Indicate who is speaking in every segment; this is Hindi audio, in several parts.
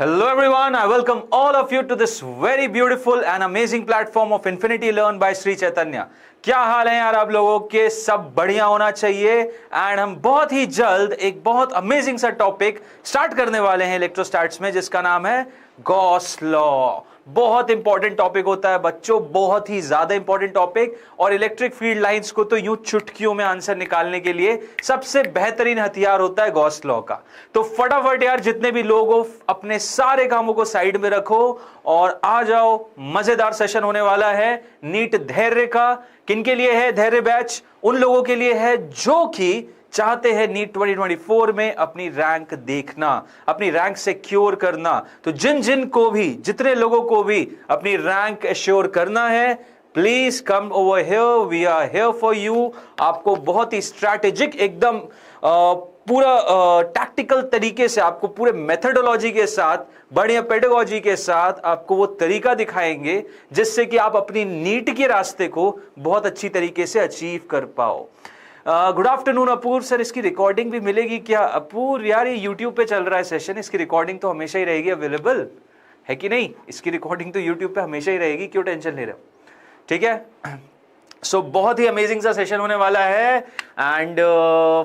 Speaker 1: Hello everyone, I welcome all of you to this very beautiful and amazing platform of Infinity Learn by Sri Chaitanya. क्या हाल है यार आप लोगों के? सब बढ़िया होना चाहिए एंड हम बहुत ही जल्द एक बहुत अमेजिंग सा टॉपिक स्टार्ट करने वाले हैं इलेक्ट्रोस्टैट्स में, जिसका नाम है गॉस लॉ। बहुत इंपॉर्टेंट टॉपिक होता है बच्चों, बहुत ही ज्यादा इंपॉर्टेंट टॉपिक। और इलेक्ट्रिक फील्ड लाइंस को तो यूं चुटकियों में आंसर निकालने के लिए सबसे बेहतरीन हथियार होता है गॉस लॉ का। तो फटाफट यार जितने भी लोग हो अपने सारे कामों को साइड में रखो और आ जाओ, मजेदार सेशन होने वाला है नीट धैर्य का। किनके लिए है धैर्य बैच? उन लोगों के लिए है जो कि चाहते हैं नीट 2024 में अपनी रैंक देखना, अपनी रैंक सिक्योर करना। तो जितने लोगों को भी अपनी रैंक एश्योर करना है, please come over here, we are here for you. आपको बहुत ही स्ट्रैटेजिक, एकदम पूरा टैक्टिकल तरीके से, आपको पूरे मेथडोलॉजी के साथ, बढ़िया पेडागोजी के साथ आपको वो तरीका दिखाएंगे जिससे कि आप अपनी नीट के रास्ते को बहुत अच्छी तरीके से अचीव कर पाओ। गुड आफ्टरनून अपूर सर, इसकी रिकॉर्डिंग भी मिलेगी क्या? अपूर यार ये यूट्यूब पे चल रहा है सेशन, इसकी रिकॉर्डिंग तो हमेशा ही रहेगी अवेलेबल, है कि नहीं? इसकी रिकॉर्डिंग तो यूट्यूब पे हमेशा ही रहेगी, क्यों टेंशन ले रहे हो? ठीक है। सो बहुत ही अमेजिंग सा सेशन होने वाला है एंड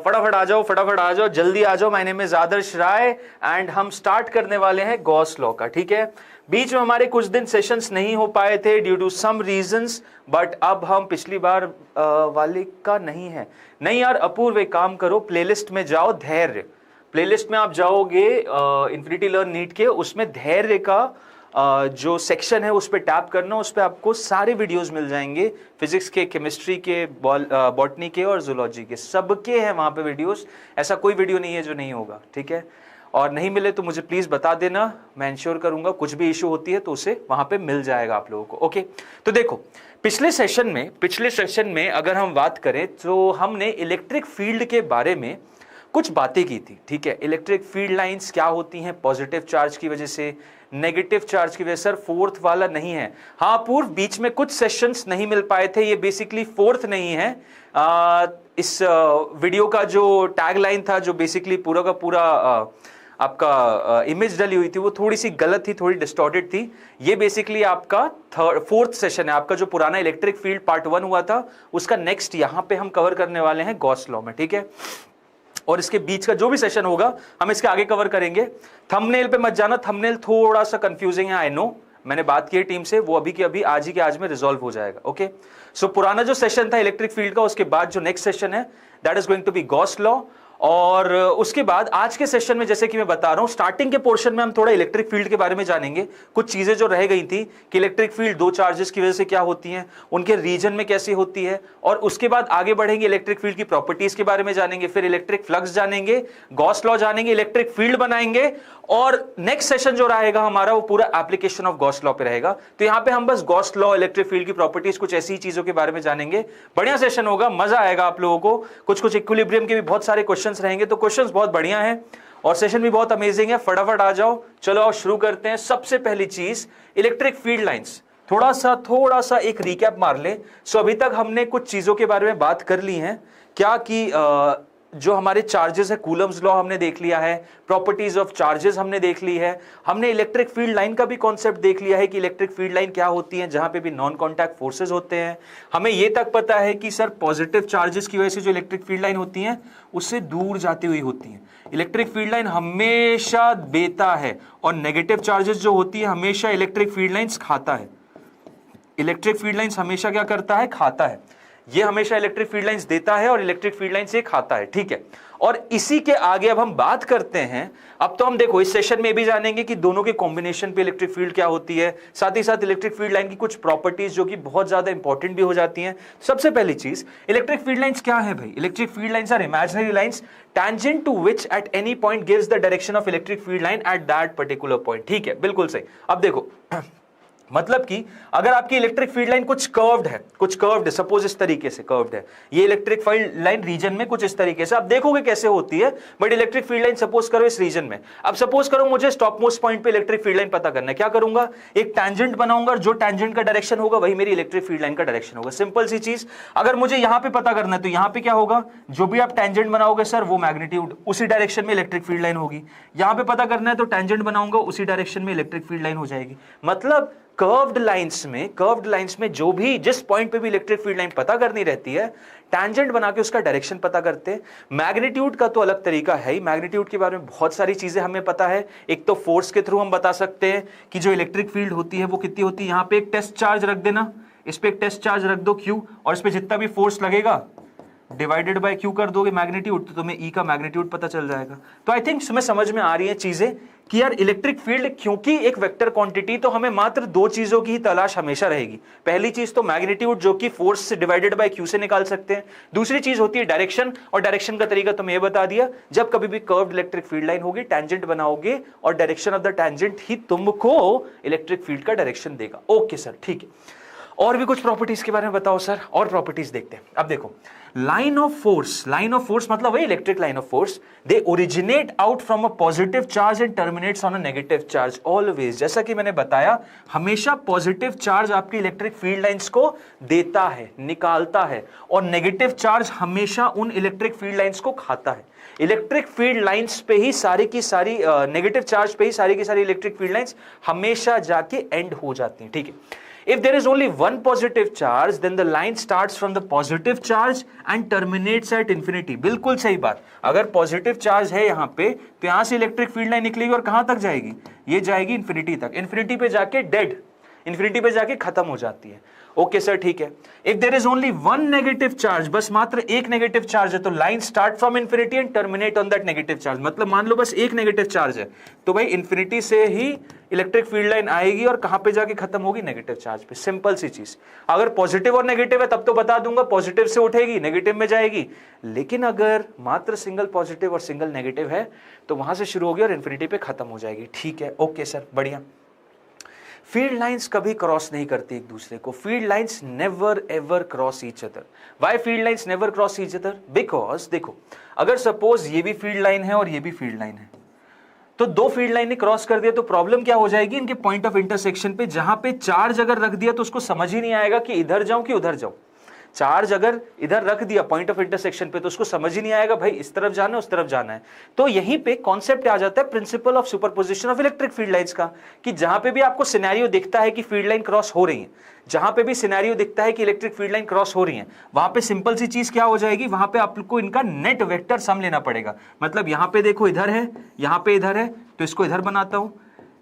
Speaker 1: फटाफट आ जाओ, जल्दी आ जाओ। My name is Adarsh Rai and हम स्टार्ट करने वाले हैं गॉस लॉ का। ठीक है, बीच में हमारे कुछ दिन सेशंस नहीं हो पाए थे due to some reasons, but अब हम पिछली बार वाले का नहीं यार अपूर्व, एक काम करो, प्लेलिस्ट में जाओ, धैर्य प्लेलिस्ट में आप जाओगे इन्फिनिटी लर्न नीट के, उसमें धैर्य का जो सेक्शन है उस पर टैप करना, उस पर आपको सारे वीडियोस मिल जाएंगे, फिजिक्स के, केमिस्ट्री के, बॉटनी के और जूलॉजी के, सबके हैं वहां पे वीडियोस। ऐसा कोई वीडियो नहीं है जो नहीं होगा। ठीक है, और नहीं मिले तो मुझे प्लीज बता देना, मैं इंश्योर करूंगा कुछ भी इशू होती है तो उसे वहां पे मिल जाएगा आप लोगों को। ओके, तो देखो पिछले सेशन में अगर हम बात करें तो हमने इलेक्ट्रिक फील्ड के बारे में कुछ बातें की थी। ठीक है, इलेक्ट्रिक फील्ड लाइंस क्या होती हैं, पॉजिटिव चार्ज की वजह से, नेगेटिव चार्ज की वजह से। सर फोर्थ वाला नहीं है? हाँ पूर्व, बीच में कुछ सेशंस नहीं मिल पाए थे, ये बेसिकली फोर्थ नहीं है। इस वीडियो का जो टैग लाइन था, जो बेसिकली पूरा का पूरा आपका इमेज डली हुई थी, वो थोड़ी सी गलत थी, थोड़ी डिस्टॉर्टेड थी। ये बेसिकली आपका फोर्थ सेशन है। आपका जो पुराना इलेक्ट्रिक फील्ड पार्ट 1 हुआ था उसका नेक्स्ट यहां पे हम कवर करने वाले हैं गॉस लॉ में। ठीक है, और इसके बीच का जो भी सेशन होगा हम इसके आगे कवर करेंगे। थंबनेल पे मत जाना, थंबनेल थोड़ा सा कंफ्यूजिंग है, आई नो। मैंने बात की है टीम से, वो अभी के अभी आज ही के आज में रिजॉल्व हो जाएगा। ओके, सो पुराना जो सेशन था इलेक्ट्रिक फील्ड का, उसके बाद जो नेक्स्ट सेशन है that is going to be Gauss law. और उसके बाद आज के सेशन में, जैसे कि मैं बता रहा हूं, स्टार्टिंग के पोर्शन में हम थोड़ा इलेक्ट्रिक फील्ड के बारे में जानेंगे, कुछ चीजें जो रह गई थी कि इलेक्ट्रिक फील्ड दो चार्जेस की वजह से क्या होती हैं, उनके रीजन में कैसी होती है, और उसके बाद आगे बढ़ेंगे, इलेक्ट्रिक फील्ड की प्रॉपर्टीज के बारे में जानेंगे, फिर इलेक्ट्रिक फ्लक्स जानेंगे, गॉस लॉ जानेंगे, इलेक्ट्रिक फील्ड बनाएंगे, और नेक्स्ट सेशन जो रहेगा हमारा वो पूरा एप्लीकेशन ऑफ गॉस लॉ पे रहेगा। तो यहां पे हम बस गॉस लॉ, इलेक्ट्रिक फील्ड की प्रॉपर्टीज, कुछ ऐसी चीजों के बारे में जानेंगे। बढ़िया सेशन होगा, मजा आएगा आप लोगों को। कुछ इक्विलिब्रियम के भी बहुत सारे क्वेश्चंस रहेंगे, तो क्वेश्चंस बहुत बढ़िया हैं और सेशन भी बहुत अमेजिंग है। फटाफट आ जाओ, चलो आओ शुरू करते हैं। सबसे पहली चीज, इलेक्ट्रिक फील्ड लाइंस, थोड़ा सा एक रिकैप मार ले। सो अभी तक हमने कुछ चीजों के बारे में बात कर ली है, क्या कि जो हमारे चार्जेस है, कूलम्स लॉ हमने देख लिया है, प्रॉपर्टीज ऑफ चार्जेस हमने देख ली है, हमने इलेक्ट्रिक फील्ड लाइन का भी कॉन्सेप्ट देख लिया है कि इलेक्ट्रिक फील्ड लाइन क्या होती है, जहां पे भी नॉन कॉन्टैक्ट फोर्सेस होते हैं। हमें ये तक पता है कि सर पॉजिटिव चार्जेस की वजह से जो इलेक्ट्रिक फील्ड लाइन होती है उससे दूर जाती हुई होती है। इलेक्ट्रिक फील्ड लाइन हमेशा देता है, और नेगेटिव चार्जेस जो होती है हमेशा इलेक्ट्रिक फील्ड लाइन्स खाता है। इलेक्ट्रिक फील्ड लाइन्स हमेशा क्या करता है? खाता है। ये हमेशा इलेक्ट्रिक फील्ड लाइंस देता है और इलेक्ट्रिक फील्ड लाइंस ये खाता है। ठीक है, और इसी के आगे अब हम बात करते हैं। अब तो हम देखो इस सेशन में भी जानेंगे कि दोनों के कॉम्बिनेशन पे इलेक्ट्रिक फील्ड क्या होती है, साथ ही साथ इलेक्ट्रिक फील्ड लाइन की कुछ प्रॉपर्टीज जो कि बहुत ज्यादा इंपॉर्टेंट भी हो जाती हैं। सबसे पहली चीज, इलेक्ट्रिक फील्ड लाइंस क्या है भाई? Electric field lines are imaginary lines tangent to which at any point gives the direction of electric field line at that particular point। ठीक है, बिल्कुल सही। अब देखो मतलब कि अगर आपकी इलेक्ट्रिक फील्ड लाइन कुछ कर्व्ड है, सपोज इस तरीके से कर्व्ड है, ये इलेक्ट्रिक फील्ड लाइन रीजन में कुछ इस तरीके से, आप देखोगे कैसे होती है, but electric field line suppose करो इस रीजन में। अब सपोज करो मुझे स्टॉप मोस्ट पॉइंट पे इलेक्ट्रिक फील्ड लाइन पता करना है, क्या करूंगा, एक टैंजेंट बनाऊंगा, जो टैंजेंट का डायरेक्शन होगा वही मेरी इलेक्ट्रिक फील्ड लाइन का डायरेक्शन होगा। सिंपल सी चीज। अगर मुझे यहां पे पता करना है तो यहां पे क्या होगा, जो भी आप टैंजेंट बनाओगे सर वो मैग्नीट्यूड उसी डायरेक्शन में इलेक्ट्रिक फील्ड लाइन होगी। यहां पे पता करना है तो टैंजेंट बनाऊंगा, उसी डायरेक्शन में इलेक्ट्रिक फील्ड लाइन हो जाएगी। मतलब कर्व्ड लाइंस में जो भी जिस पॉइंट पे भी इलेक्ट्रिक फील्ड लाइन पता करनी रहती है, टैंजेंट बना के उसका डायरेक्शन पता करते हैं। मैग्नीट्यूड का तो अलग तरीका है ही, मैग्नीट्यूड के बारे में बहुत सारी चीजें हमें पता है। एक तो फोर्स के थ्रू हम बता सकते हैं कि जो इलेक्ट्रिक फील्ड होती है वो कितनी होती है। यहां पे एक टेस्ट चार्ज रख देना, इस पे एक टेस्ट चार्ज रख दो Q, और इस पे जितना भी फोर्स लगेगा डिवाइडेड बाय Q कर दोगे मैग्नीट्यूड, तो तुम्हें E का मैग्नीट्यूड पता चल जाएगा। तो आई थिंक तुम्हें समझ में आ रही है चीजें कि यार इलेक्ट्रिक फील्ड क्योंकि एक वेक्टर क्वांटिटी, तो हमें मात्र दो चीजों की ही तलाश हमेशा रहेगी। पहली चीज तो मैग्नीट्यूड जो कि फोर्स से डिवाइडेड बाय Q से निकाल सकते हैं। दूसरी चीज होती है डायरेक्शन, और डायरेक्शन का तरीका तुम्हें बता दिया, जब कभी भी कर्व्ड इलेक्ट्रिक फील्ड लाइन होगी टैंजेंट बनाओगे और डायरेक्शन ऑफ द टैंजेंट ही तुमको इलेक्ट्रिक फील्ड का डायरेक्शन देगा। ओके सर, ठीक है। और भी कुछ प्रॉपर्टीज के बारे में बताओ सर, और प्रॉपर्टीज देखते हैं। अब देखो, लाइन ऑफ फोर्स मतलब वही electric line of force, they originate out from a positive charge and terminates on a negative charge always. जैसा कि मैंने बताया, हमेशा पॉजिटिव चार्ज आपकी इलेक्ट्रिक फील्ड लाइंस को देता है, निकालता है, और नेगेटिव चार्ज हमेशा उन इलेक्ट्रिक फील्ड लाइंस को खाता है। इलेक्ट्रिक फील्ड लाइंस पे ही सारी की सारी नेगेटिव चार्ज पे ही सारी की सारी इलेक्ट्रिक फील्ड लाइंस हमेशा जाके एंड हो जाती हैं। ठीक है। If there is only one positive charge, then the line starts from the positive charge and terminates at infinity. बिल्कुल सही बात। अगर पॉजिटिव चार्ज है यहाँ पे, तो यहां से इलेक्ट्रिक फील्ड लाइन निकलेगी और कहां तक जाएगी, ये जाएगी इन्फिनिटी तक। इन्फिनिटी पे जाके डेड, इन्फिनिटी पे जाके खत्म हो जाती है। ओके सर, ठीक है। If there is only one negative charge, बस मात्र एक नेगेटिव चार्ज है, तो line start from infinity and terminate on that negative charge. मतलब मान लो बस एक नेगेटिव चार्ज है, तो भाई इन्फिनिटी से ही इलेक्ट्रिक फील्ड लाइन आएगी और कहां पे जाके खत्म होगी, नेगेटिव चार्ज पे। सिंपल सी चीज। अगर पॉजिटिव और नेगेटिव है तब तो बता दूंगा, पॉजिटिव से उठेगी नेगेटिव में जाएगी, लेकिन अगर मात्र सिंगल पॉजिटिव और सिंगल नेगेटिव है तो वहां से शुरू होगी और इन्फिनिटी पे खत्म हो जाएगी। ठीक है, ओके सर, बढ़िया। फील्ड लाइंस कभी क्रॉस नहीं करती एक दूसरे को। Field lines never ever cross each other. Why field lines never cross each other? Because देखो, अगर सपोज ये भी फील्ड लाइन है और ये भी फील्ड लाइन है, तो दो फील्ड लाइन ने क्रॉस कर दिया, तो प्रॉब्लम क्या हो जाएगी, इनके पॉइंट ऑफ इंटरसेक्शन पे जहां पे चार्ज अगर रख दिया तो उसको समझ ही नहीं आएगा कि इधर जाऊं कि उधर जाऊं। चार्ज अगर इधर रख दिया पॉइंट ऑफ इंटरसेक्शन पे, तो उसको समझ ही नहीं आएगा भाई इस तरफ जाना है उस तरफ जाना है। तो यहीं पे कॉन्सेप्ट आ जाता है principle of superposition of electric field lines का, कि जहां पे भी आपको सिनेरियो दिखता है कि फील्ड लाइन क्रॉस हो रही है, जहां पे भी सिनेरियो दिखता है कि इलेक्ट्रिक फील्ड लाइन क्रॉस हो रही है, वहां पे सिंपल सी चीज क्या हो जाएगी, वहां पे आपको इनका नेट वेक्टर सम लेना पड़ेगा। मतलब यहां पे देखो इधर है, यहां पे इधर है, तो इसको इधर बनाता हूं,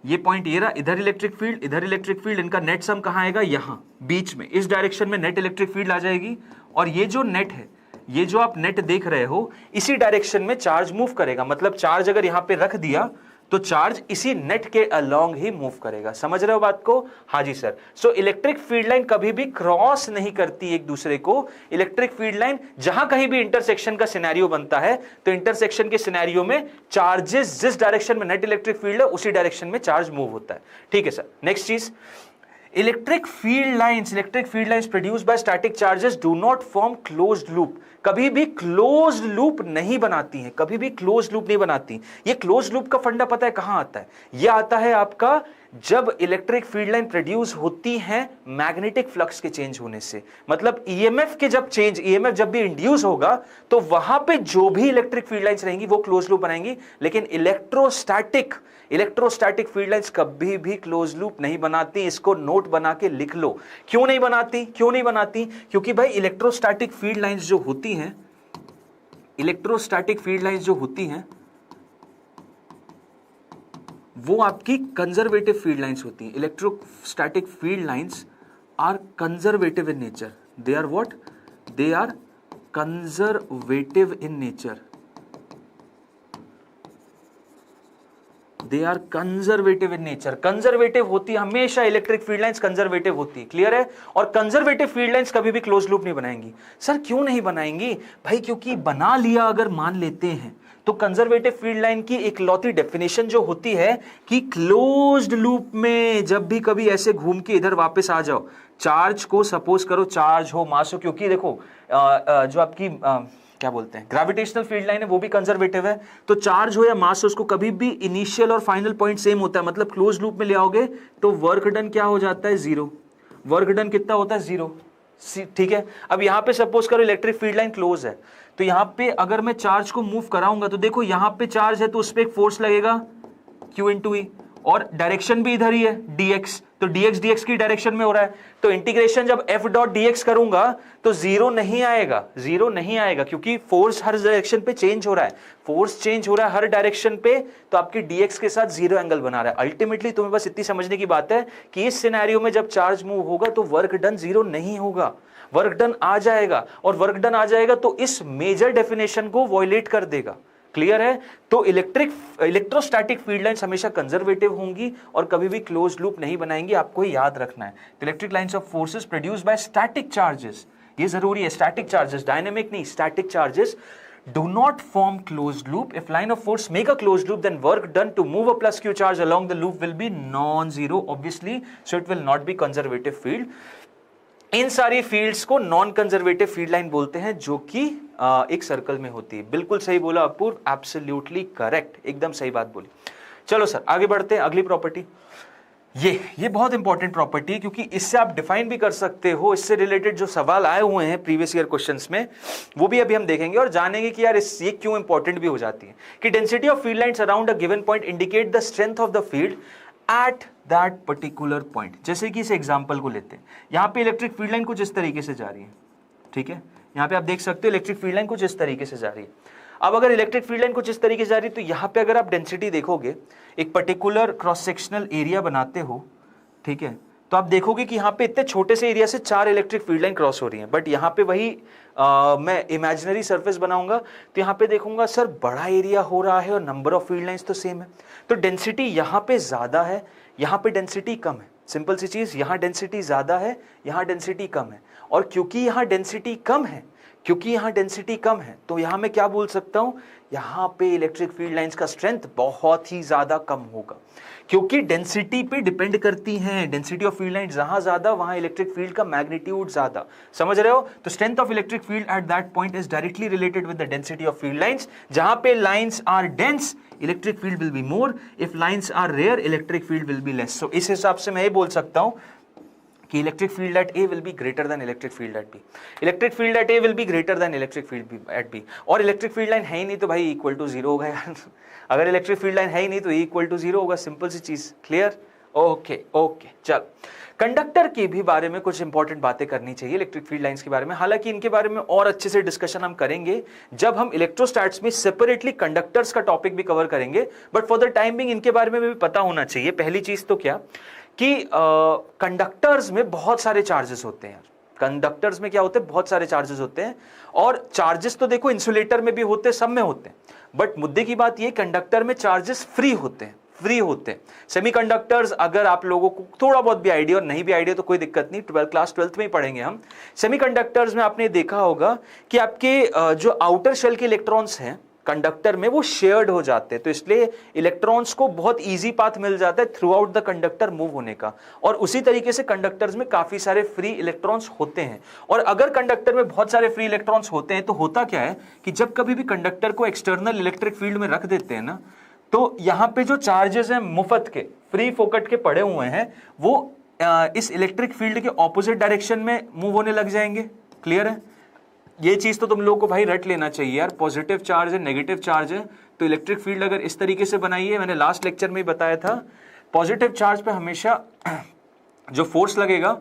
Speaker 1: ये पॉइंट ये रहा, इधर इलेक्ट्रिक फील्ड, इधर इलेक्ट्रिक फील्ड, इनका नेट सम कहां आएगा, यहां बीच में, इस डायरेक्शन में नेट इलेक्ट्रिक फील्ड आ जाएगी। और ये जो नेट है, ये जो आप नेट देख रहे हो, इसी डायरेक्शन में चार्ज मूव करेगा। मतलब चार्ज अगर यहां पे रख दिया तो चार्ज इसी नेट के अलोंग ही मूव करेगा। समझ रहे हो बात को? हाँ जी sir. So electric field line कभी भी क्रॉस नहीं करती एक दूसरे को। इलेक्ट्रिक फील्ड लाइन जहां कहीं भी इंटरसेक्शन का सिनेरियो बनता है, तो इंटरसेक्शन के सिनेरियो में चार्जेस जिस डायरेक्शन में नेट इलेक्ट्रिक फील्ड है उसी डायरेक्शन में चार्ज मूव होता है। ठीक है सर। नेक्स्ट चीज, electric field lines produced by static charges do not form closed loop. कभी भी क्लोज्ड लूप नहीं बनाती हैं, कभी भी क्लोज्ड लूप नहीं बनाती। ये क्लोज्ड लूप का फंडा पता है कहां आता है? ये आता है आपका जब इलेक्ट्रिक फील्ड लाइन प्रोड्यूस होती है मैग्नेटिक फ्लक्स के चेंज होने से। मतलब ईएमएफ के जब चेंज, ईएमएफ जब भी इंड्यूस होगा, तो वहां पे जो भी इलेक्ट्रिक फील्ड लाइंस रहेंगी वो क्लोज लूप बनाएंगी। लेकिन इलेक्ट्रोस्टैटिक फील्ड लाइंस कभी भी क्लोज लूप नहीं बनाती। इसको नोट बना के लिख लो। क्यों नहीं बनाती? क्योंकि भाई इलेक्ट्रोस्टैटिक फील्ड लाइंस जो होती हैं, वो आपकी कंजर्वेटिव फील्ड लाइंस होती हैं। Electrostatic field lines are conservative in nature. They are what? They are conservative in nature. They are conservative in nature. Conservative होती है हमेशा, इलेक्ट्रिक फील्ड लाइंस कंजर्वेटिव होती है, क्लियर है। और कंजर्वेटिव फील्ड लाइंस कभी भी क्लोज लूप नहीं बनाएंगी। सर क्यों नहीं बनाएंगी भाई? क्योंकि बना लिया अगर मान लेते हैं तो कंजर्वेटिव फील्ड लाइन की एक लौती डेफिनेशन जो होती है कि क्लोज्ड लूप में जब भी कभी ऐसे घूम के इधर वापस आ जाओ, चार्ज को सपोज करो चार्ज हो मास हो, क्योंकि देखो जो आपकी क्या बोलते हैं ग्रेविटेशनल फील्ड लाइन है वो भी कंजर्वेटिव है, तो चार्ज हो या मास हो उसको कभी भी इनिशियल और फाइनल पॉइंट सेम होता है। मतलब क्लोज लूप में ले आओगे तो वर्क डन क्या हो जाता है? जीरो। वर्क डन कितना होता है? जीरो। ठीक है। अब यहां पे सपोज करो इलेक्ट्रिक फील्ड लाइन क्लोज है, तो यहां पे अगर मैं चार्ज को मूव कराऊंगा तो देखो यहां पे चार्ज है तो उस पर एक फोर्स लगेगा Q इंटू ई, और डायरेक्शन भी इधर ही है dx, तो dx dx की डायरेक्शन में हो रहा है, तो इंटीग्रेशन जब f डॉट dx करूंगा तो जीरो नहीं आएगा, जीरो नहीं आएगा, क्योंकि फोर्स हर डायरेक्शन पे चेंज हो रहा है, फोर्स चेंज हो रहा है हर डायरेक्शन पे, तो आपकी dx के साथ जीरो एंगल बना रहा है। अल्टीमेटली तुम्हें बस इतनी समझने की बात है कि इस सिनेरियो में जब चार्ज मूव होगा तो वर्क डन जीरो नहीं होगा, वर्क डन आ जाएगा, और वर्क डन आ जाएगा तो इस मेजर डेफिनेशन को वॉयलेट कर देगा। क्लियर है? तो इलेक्ट्रोस्टैटिक फील्ड लाइंस हमेशा कंजर्वेटिव होंगी और कभी भी क्लोज लूप नहीं बनाएंगी, आपको ही याद रखना है। Electric lines of forces produced by static charges, ये जरूरी है, स्टैटिक चार्जेस, डायनेमिक नहीं, static charges do not form closed loop. If line of force make a closed loop, then work done to move a plus q charge along the loop will be non-zero, obviously, so it will not be conservative field. इन सारी फील्ड्स को नॉन कंजर्वेटिव फील्ड लाइन बोलते हैं, जो कि एक सर्कल में होती है। बिल्कुल सही बोला अपूर्व, एब्सोल्युटली करेक्ट, एकदम सही बात बोली। चलो सर आगे बढ़ते हैं, अगली प्रॉपर्टी, ये बहुत इंपॉर्टेंट प्रॉपर्टी है, क्योंकि इससे आप डिफाइन भी कर सकते हो, इससे रिलेटेड जो सवाल आए हुए हैं प्रीवियस ईयर क्वेश्चंस में वो भी अभी हम देखेंगे और जानेंगे कि यार ये क्यों इंपॉर्टेंट भी हो जाती है। कि density of field lines around a given point indicate the strength of the field at that particular point. जैसे कि इस एग्जांपल को लेते हैं, यहां पे इलेक्ट्रिक फील्ड लाइन कुछ इस तरीके से जा रही है, ठीक है, यहां पे आप देख सकते हो इलेक्ट्रिक फील्ड लाइन कुछ इस तरीके से जा रही है। अब अगर इलेक्ट्रिक फील्ड लाइन कुछ इस तरीके से जा रही है तो यहां पे अगर आप डेंसिटी देखोगे, एक पर्टिकुलर क्रॉस सेक्शनल एरिया बनाते हो, ठीक है, तो आप देखोगे कि यहाँ पे इतने छोटे से एरिया से 4 इलेक्ट्रिक फील्ड लाइन क्रॉस हो रही हैं। बट यहाँ पे वही मैं इमेजिनरी सरफेस बनाऊंगा तो यहाँ पे देखूंगा सर बड़ा एरिया हो रहा है और नंबर ऑफ फील्ड लाइंस तो सेम है, तो डेंसिटी यहाँ पे ज्यादा है, यहाँ पे डेंसिटी कम है। सिंपल सी चीज, यहाँ डेंसिटी ज्यादा है, यहाँ डेंसिटी कम है, और क्योंकि यहाँ डेंसिटी कम है, तो यहाँ मैं क्या बोल सकता हूँ, यहाँ पे इलेक्ट्रिक फील्ड लाइंस का स्ट्रेंथ बहुत ही ज्यादा कम होगा, क्योंकि डेंसिटी पे डिपेंड करती हैं। डेंसिटी ऑफ फील्ड लाइंस जहां ज्यादा वहां इलेक्ट्रिक फील्ड का मैग्नीट्यूड ज्यादा, समझ रहे हो? तो strength of electric field at that point is directly related with the density of field lines. जहां पे lines are dense electric field will be more, if lines are rare electric field will be less. So इस हिसाब से मैं ये बोल सकता हूं कि electric field at A will be greater than electric field at B, electric field at A will be greater than electric field at b. और इलेक्ट्रिक फील्ड लाइन है ही नहीं तो भाई इक्वल टू जीरो होगा यार। अगर इलेक्ट्रिक फील्ड लाइन है ही नहीं तो इक्वल टू जीरो होगा, सिंपल सी चीज, क्लियर? ओके चल, कंडक्टर के भी बारे में कुछ इंपॉर्टेंट बातें करनी चाहिए इलेक्ट्रिक फील्ड लाइंस के बारे में। हालांकि इनके बारे में और अच्छे से डिस्कशन हम करेंगे जब हम इलेक्ट्रोस्टैट्स में सेपरेटली कंडक्टर्स का टॉपिक भी कवर करेंगे, but for the time being इनके बारे में भी पता होना चाहिए। पहली चीज तो क्या कि कंडक्टर्स में बहुत सारे चार्जेस होते हैं। कंडक्टर्स में क्या होते हैं, बहुत सारे चार्जेस होते हैं, और चार्जेस तो देखो इंसुलेटर में भी होते हैं, सब में होते हैं, बट मुद्दे की बात ये कंडक्टर में चार्जेस फ्री होते हैं, सेमीकंडक्टर्स अगर आप लोगों को थोड़ा बहुत भी आइडिया और नहीं भी आइडिया तो कोई दिक्कत नहीं, क्लास 12th में ही पढ़ेंगे हम। सेमीकंडक्टर्स में आपने देखा होगा कि आपके जो आउटर शेल के इलेक्ट्रॉन्स हैं कंडक्टर में वो शेयर्ड हो जाते हैं, तो इसलिए इलेक्ट्रॉन्स को बहुत इजी पाथ मिल जाता है through out the conductor move होने का। और उसी तरीके से कंडक्टर्स में काफी सारे फ्री इलेक्ट्रॉन्स होते हैं। और अगर कंडक्टर में बहुत सारे फ्री इलेक्ट्रॉन्स होते हैं तो होता क्या है कि जब कभी भी कंडक्टर को एक्सटर्नल इलेक्ट्रिक फील्ड में रख देते हैं ना, तो यहां पे जो चार्जेस हैं मुफ्त के, फ्री फोकट के पड़े हुए हैं, वो इस इलेक्ट्रिक फील्ड के ऑपोजिट डायरेक्शन में मूव होने लग जाएंगे। क्लियर है? ये चीज तो तुम लोगों को भाई रट लेना चाहिए यार। पॉजिटिव चार्ज है, नेगेटिव चार्ज है, तो इलेक्ट्रिक फील्ड अगर इस तरीके से बनाई है, मैंने लास्ट लेक्चर में ही बताया था, पॉजिटिव चार्ज पे हमेशा जो फोर्स लगेगा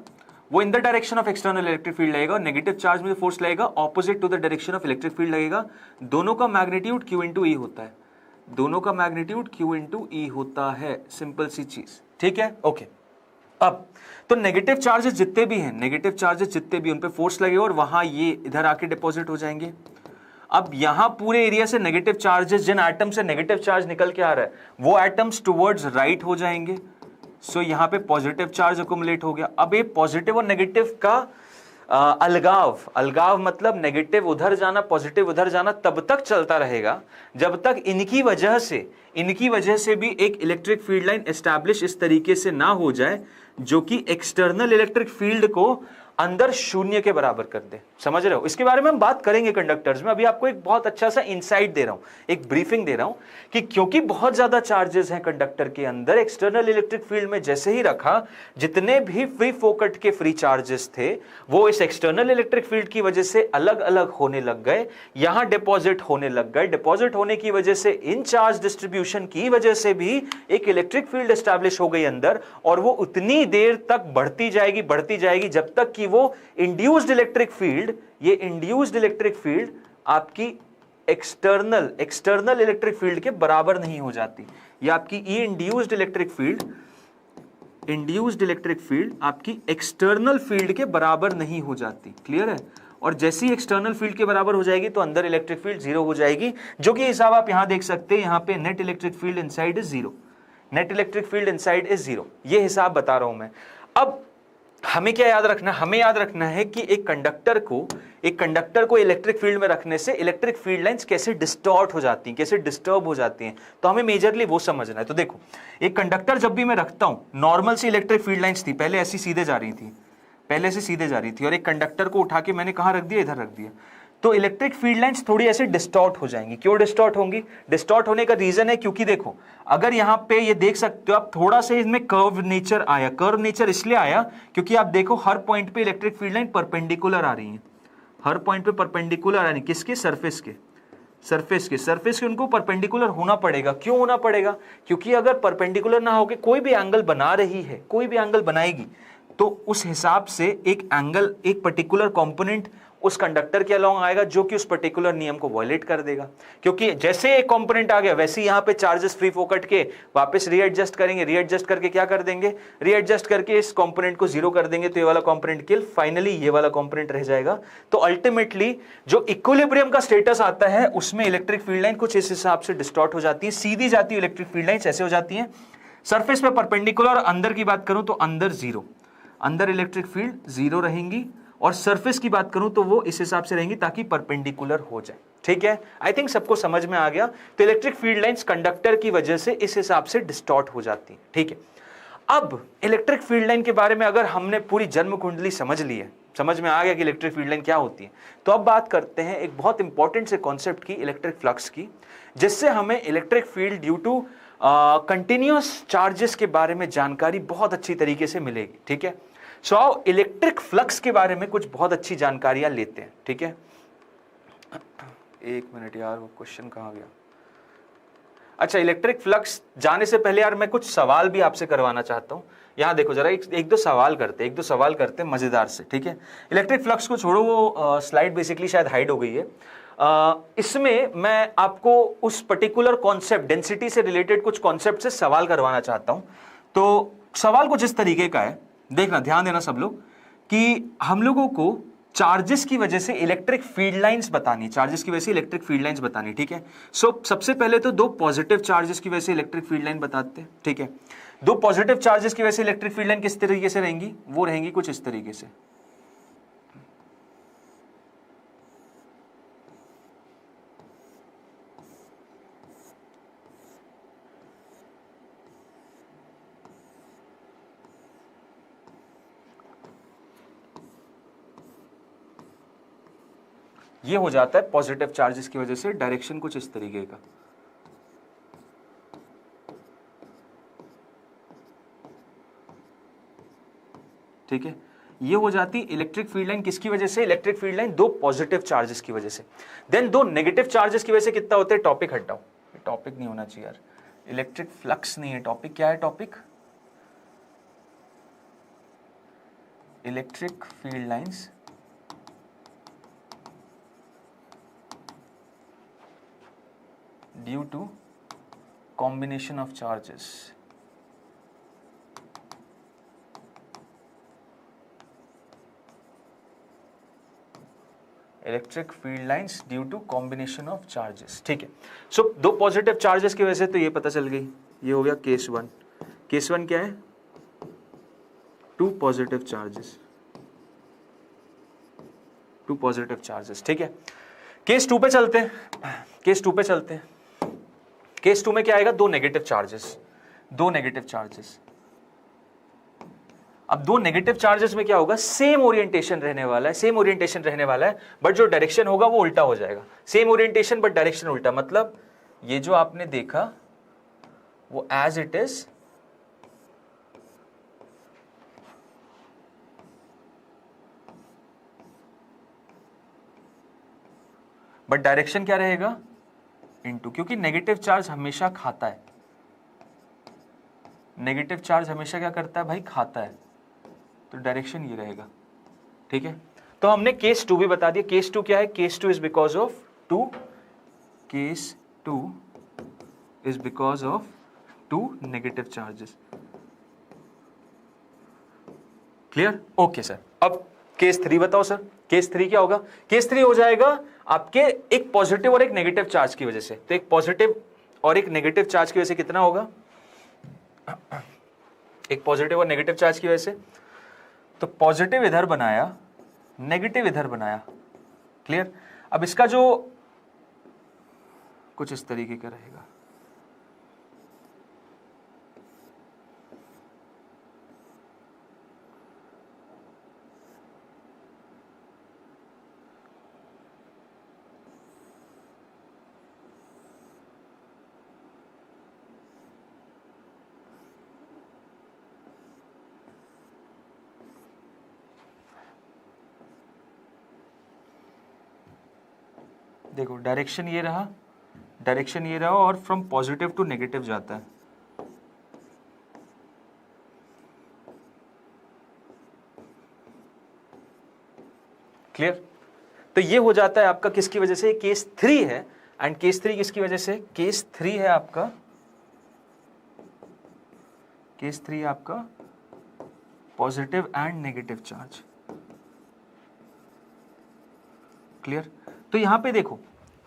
Speaker 1: वो in the direction of external electric field लगेगा, और नेगेटिव चार्ज में जो फोर्स लगेगा opposite to the direction of electric field लगेगा। दोनों का मैग्नीट्यूड Q इंटू ई होता है, दोनों का मैग्नीट्यूड Q इंटू ई होता है, सिंपल सी चीज, ठीक है? ओके, अब तो नेगेटिव चार्जेस जितने भी हैं, नेगेटिव चार्जेस जितने भी, उन पे फोर्स लगेगा और वहां ये इधर आके डिपॉजिट हो जाएंगे। अब यहां पूरे एरिया से नेगेटिव चार्जेस, जिन एटम से नेगेटिव चार्ज निकल के आ रहा है वो एटम्स टुवर्ड्स राइट हो जाएंगे। सो यहां पे पॉजिटिव चार्ज अकुमुलेट हो गया। अब ये पॉजिटिव और नेगेटिव का अलगाव मतलब नेगेटिव उधर जाना पॉजिटिव उधर जाना तब तक चलता रहेगा जब तक इनकी वजह से भी एक इलेक्ट्रिक फील्ड लाइन एस्टैब्लिश इस तरीके से ना हो जाए जो कि एक्सटर्नल इलेक्ट्रिक फील्ड को अंदर शून्य के बराबर कर दे। समझ रहे हो? इसके बारे में हम बात करेंगे कंडक्टर्स में। अभी आपको एक बहुत अच्छा सा इंसाइट दे रहा हूं, एक ब्रीफिंग दे रहा हूं कि क्योंकि बहुत ज्यादा चार्जेस हैं कंडक्टर के अंदर, एक्सटर्नल इलेक्ट्रिक फील्ड में जैसे ही रखा, जितने भी फ्री फोकट के फ्री चार्जेस थे वो इस एक्सटर्नल इलेक्ट्रिक फील्ड की वजह से अलग अलग होने लग गए, यहां डिपॉजिट होने लग गए। डिपॉजिट होने की वजह से इन चार्ज डिस्ट्रीब्यूशन की वजह से भी एक इलेक्ट्रिक फील्ड एस्टैब्लिश हो गई अंदर, और वो उतनी देर तक बढ़ती जाएगी जब तक कि वो इंड्यूस्ड इलेक्ट्रिक फील्ड, ये इंड्यूस्ड इलेक्ट्रिक फील्ड आपकी एक्सटर्नल इलेक्ट्रिक फील्ड के बराबर नहीं हो जाती। ये आपकी ये इंड्यूस्ड इलेक्ट्रिक फील्ड आपकी एक्सटर्नल फील्ड के बराबर नहीं हो जाती। क्लियर है? और जैसे ही एक्सटर्नल फील्ड के बराबर हो जाएगी तो अंदर इलेक्ट्रिक फील्ड जीरो हो जाएगी, जो कि हिसाब आप यहां देख सकते हैं। यहां पे net electric field inside is zero, net electric field inside is zero. ये हिसाब बता रहा हूं मैं। अब हमें क्या याद रखना है? हमें याद रखना है कि एक कंडक्टर को इलेक्ट्रिक फील्ड में रखने से इलेक्ट्रिक फील्ड लाइंस कैसे डिस्टॉर्ट हो जाती हैं, कैसे डिस्टर्ब हो जाती हैं। तो हमें मेजरली वो समझना है। तो देखो, एक कंडक्टर जब भी मैं रखता हूं, नॉर्मल सी इलेक्ट्रिक फील्ड लाइंस थी, पहले ऐसी सीधे जा रही थी, और एक कंडक्टर को उठा के मैंने कहां रख दिया? इधर रख दिया। तो इलेक्ट्रिक फील्ड लाइंस थोड़ी ऐसे डिस्टॉर्ट हो जाएंगी। क्यों डिस्टॉर्ट होंगी? डिस्टॉर्ट होने का रीजन है क्योंकि देखो, अगर यहां पे ये देख सकते हो आप, थोड़ा सा इसमें कर्व नेचर आया। कर्व नेचर इसलिए आया क्योंकि आप देखो हर पॉइंट पे इलेक्ट्रिक फील्ड लाइन परपेंडिकुलर आ रही है, हर पॉइंट पे परपेंडिकुलर आ रही है। किसके? सरफेस के उनको परपेंडिकुलर होना पड़ेगा। क्यों होना पड़ेगा? क्योंकि अगर परपेंडिकुलर ना होके कोई भी एंगल बना रही है, कोई भी एंगल बनाएगी, तो उस हिसाब से एक एंगल, एक पर्टिकुलर कंपोनेंट उस कंडक्टर के अलोंग आएगा जो कि उस पर्टिकुलर नियम को वायलेट कर देगा। क्योंकि जैसे एक कंपोनेंट आ गया वैसे ही यहां पे चार्जेस फ्री फोकट के वापस रीएडजस्ट करेंगे, रीएडजस्ट करके क्या कर देंगे? रीएडजस्ट करके इस कंपोनेंट को जीरो कर देंगे, तो ये वाला कंपोनेंट किल, फाइनली ये वाला कंपोनेंट रह जाएगा। तो अल्टीमेटली जो इक्विलिब्रियम का स्टेटस आता है उसमें इलेक्ट्रिक फील्ड लाइन कुछ इस हिसाब से डिस्टॉर्ट हो जाती है, सीधी जाती है इलेक्ट्रिक फील्ड लाइन ऐसे हो जाती है। सरफेस पे परपेंडिकुलर, अंदर की बात करूं तो अंदर जीरो, अंदर इलेक्ट्रिक फील्ड जीरो रहेंगी, और सरफेस की बात करूं तो वो इस हिसाब से रहेंगी ताकि परपेंडिकुलर हो जाए। ठीक है? आई थिंक सबको समझ में आ गया। तो इलेक्ट्रिक फील्ड लाइंस कंडक्टर की वजह से इस हिसाब से डिस्टॉर्ट हो जाती है। ठीक है? अब इलेक्ट्रिक फील्ड लाइन के बारे में अगर हमने पूरी जन्म कुंडली समझ ली है, समझ में आ गया कि इलेक्ट्रिक फील्ड लाइन क्या होती है, तो अब बात करते हैं एक बहुत इंपॉर्टेंट से कॉन्सेप्ट की, इलेक्ट्रिक फ्लक्स की, जिससे हमें electric field due to continuous charges के बारे में जानकारी बहुत अच्छी तरीके से मिलेगी। ठीक है? सो आओ इलेक्ट्रिक फ्लक्स के बारे में कुछ बहुत अच्छी जानकारियां लेते हैं। ठीक है? एक मिनट यार, वो क्वेश्चन कहां गया? अच्छा, इलेक्ट्रिक फ्लक्स जाने से पहले यार मैं कुछ सवाल भी आपसे करवाना चाहता हूं। यहां देखो जरा, एक दो सवाल करते हैं मजेदार से। ठीक है? इलेक्ट्रिक फ्लक्स को छोड़ो, वो स्लाइड बेसिकली शायद हाइड हो गई है। इसमें मैं आपको उस पर्टिकुलर कॉन्सेप्ट, डेंसिटी से रिलेटेड कुछ कॉन्सेप्ट से सवाल करवाना चाहता हूं। तो सवाल कुछ इस तरीके का है, देखना, ध्यान देना सब लोग, कि हम लोगों को चार्जेस की वजह से इलेक्ट्रिक फील्ड लाइंस बतानी, ठीक है? सो सबसे पहले तो दो पॉजिटिव चार्जेस की वजह से इलेक्ट्रिक फील्ड लाइन बताते हैं। ठीक है? दो पॉजिटिव चार्जेस की वजह से इलेक्ट्रिक फील्ड लाइन किस तरीके से रहेंगी? वो रहेंगी कुछ इस तरीके से। ये हो जाता है पॉजिटिव चार्जेस की वजह से डायरेक्शन कुछ इस तरीके का। ठीक है? ये हो जाती इलेक्ट्रिक फील्ड लाइन किसकी वजह से? इलेक्ट्रिक फील्ड लाइन दो पॉजिटिव चार्जेस की वजह से। देन दो नेगेटिव चार्जेस की वजह से कितना होता है? टॉपिक हटाओ, टॉपिक नहीं होना चाहिए यार, इलेक्ट्रिक फ्लक्स नहीं है टॉपिक। क्या है topic? Electric field lines due to combination of charges. Electric field lines due to combination of charges. ठीक है, सो दो पॉजिटिव चार्जेस की वजह से तो ये पता चल गई, ये हो गया केस वन। केस वन क्या है? Two positive charges, two positive charges. ठीक है, केस टू पे चलते हैं, केस टू पे चलते हैं। केस टू में क्या आएगा? दो नेगेटिव चार्जेस, दो नेगेटिव चार्जेस। अब दो नेगेटिव चार्जेस में क्या होगा? सेम ओरिएंटेशन रहने वाला है, सेम ओरिएंटेशन रहने वाला है, बट जो डायरेक्शन होगा वो उल्टा हो जाएगा। सेम ओरिएंटेशन बट डायरेक्शन उल्टा, मतलब ये जो आपने देखा वो as it is but direction क्या रहेगा? इनटू, क्योंकि नेगेटिव चार्ज हमेशा खाता है, नेगेटिव चार्ज हमेशा क्या करता है भाई? खाता है, तो डायरेक्शन ये रहेगा। ठीक है, तो हमने केस टू भी बता दिया। केस टू क्या है? Case two is because of two, case two is because of two negative charges. Clear? Okay sir. अब केस थ्री बताओ सर, केस थ्री क्या होगा? केस थ्री हो जाएगा आपके एक पॉजिटिव और एक नेगेटिव चार्ज की वजह से। तो एक पॉजिटिव और एक नेगेटिव चार्ज की वजह से कितना होगा? एक पॉजिटिव और नेगेटिव चार्ज की वजह से, तो पॉजिटिव इधर बनाया, नेगेटिव इधर बनाया। क्लियर? अब इसका जो कुछ इस तरीके का रहेगा, देखो डायरेक्शन ये रहा, डायरेक्शन ये रहा, और फ्रॉम पॉजिटिव टू नेगेटिव जाता है। क्लियर? तो ये हो जाता है आपका किसकी वजह से? केस थ्री है। एंड केस थ्री किसकी वजह से? केस थ्री है आपका, केस थ्री है आपका positive and negative charge. Clear? तो यहां पे देखो,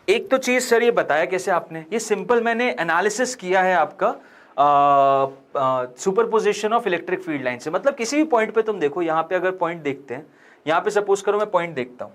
Speaker 1: एक तो चीज सर ये बताया कैसे आपने, ये सिंपल मैंने एनालिसिस किया है आपका superposition of electric field line से। मतलब किसी भी पॉइंट पे तुम देखो, यहां पे अगर पॉइंट देखते हैं, यहां पे सपोज करो मैं पॉइंट देखता हूं,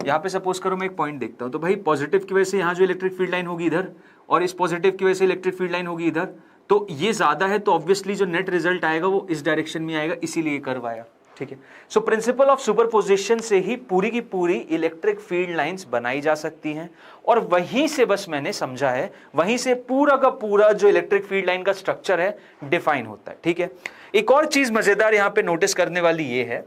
Speaker 1: यहां पे सपोज करो मैं एक पॉइंट देखता हूं, तो भाई पॉजिटिव की वजह से यहां जो इलेक्ट्रिक फील्ड लाइन होगी इधर, और इस पॉजिटिव की वजह से इलेक्ट्रिक फील्ड लाइन होगी इधर, तो ये ज्यादा है, तो ऑब्वियसली जो नेट रिजल्ट आएगा वो इस डायरेक्शन में आएगा, इसीलिए कर्व आया। ठीक है, सो प्रिंसिपल ऑफ सुपरपोजिशन से ही पूरी की पूरी इलेक्ट्रिक फील्ड लाइंस बनाई जा सकती हैं, और वहीं से बस मैंने समझा है, वहीं से पूरा का पूरा जो इलेक्ट्रिक फील्ड लाइन का स्ट्रक्चर है डिफाइन होता है। ठीक है, एक और चीज मजेदार यहां पे नोटिस करने वाली ये है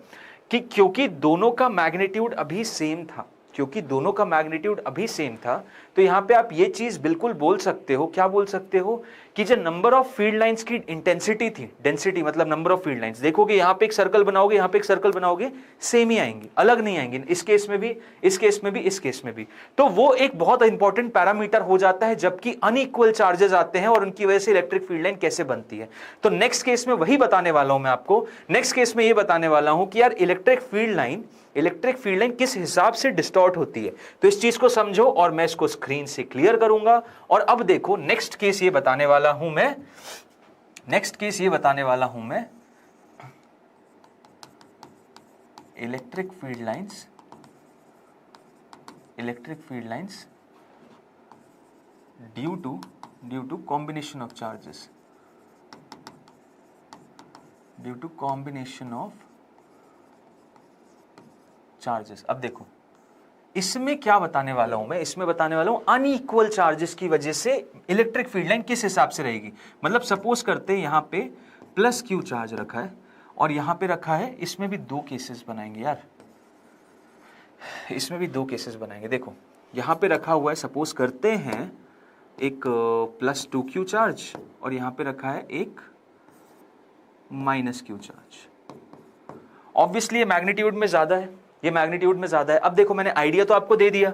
Speaker 1: कि क्योंकि दोनों का मैग्नीट्यूड अभी सेम था, क्योंकि दोनों का मैग्नीट्यूड अभी सेम था, तो यहां पे आप ये चीज बिल्कुल बोल सकते हो, क्या बोल सकते हो, कि जो नंबर ऑफ फील्ड लाइंस की इंटेंसिटी थी, डेंसिटी मतलब नंबर ऑफ फील्ड लाइंस, देखोगे यहां पे एक सर्कल बनाओगे, यहां पे एक सर्कल बनाओगे, सेम ही आएंगे, अलग नहीं आएंगे, इस केस में भी, इस केस में भी, इस केस में भी। तो वो एक बहुत इंपॉर्टेंट पैरामीटर हो जाता है जबकि अनइक्वल चार्जेस आते हैं और उनकी वजह से इलेक्ट्रिक फील्ड लाइन कैसे बनती है। तो नेक्स्ट केस में वही बताने वाला हूं मैं आपको, नेक्स्ट केस में ये बताने वाला हूं कि यार इलेक्ट्रिक फील्ड लाइन किस हिसाब से डिस्टॉर्ट होती है। तो इस चीज को समझो और मैं इसको स्क्रीन से क्लियर करूंगा। और अब देखो नेक्स्ट केस ये बताने वाला हूं मैं, नेक्स्ट केस ये बताने वाला हूं मैं, electric field lines due to combination of charges, due to combination of charges. अब देखो इसमें क्या बताने वाला हूं मैं, इसमें बताने वाला हूं अनइक्वल चार्जेस की वजह से इलेक्ट्रिक फील्ड लाइन किस हिसाब से रहेगी। मतलब सपोज करते हैं यहां पे प्लस क्यू चार्ज रखा है और यहां पे रखा है, इसमें भी दो केसेस बनाएंगे यार, इसमें भी दो केसेस बनाएंगे। देखो यहां पे रखा हुआ है, सपोज करते हैं एक प्लस 2q चार्ज और यहां पे रखा है एक माइनस q चार्ज। ऑब्वियसली ये मैग्नीट्यूड में ज्यादा है, ये मैग्नीट्यूड में ज्यादा है। अब देखो मैंने आइडिया तो आपको दे दिया,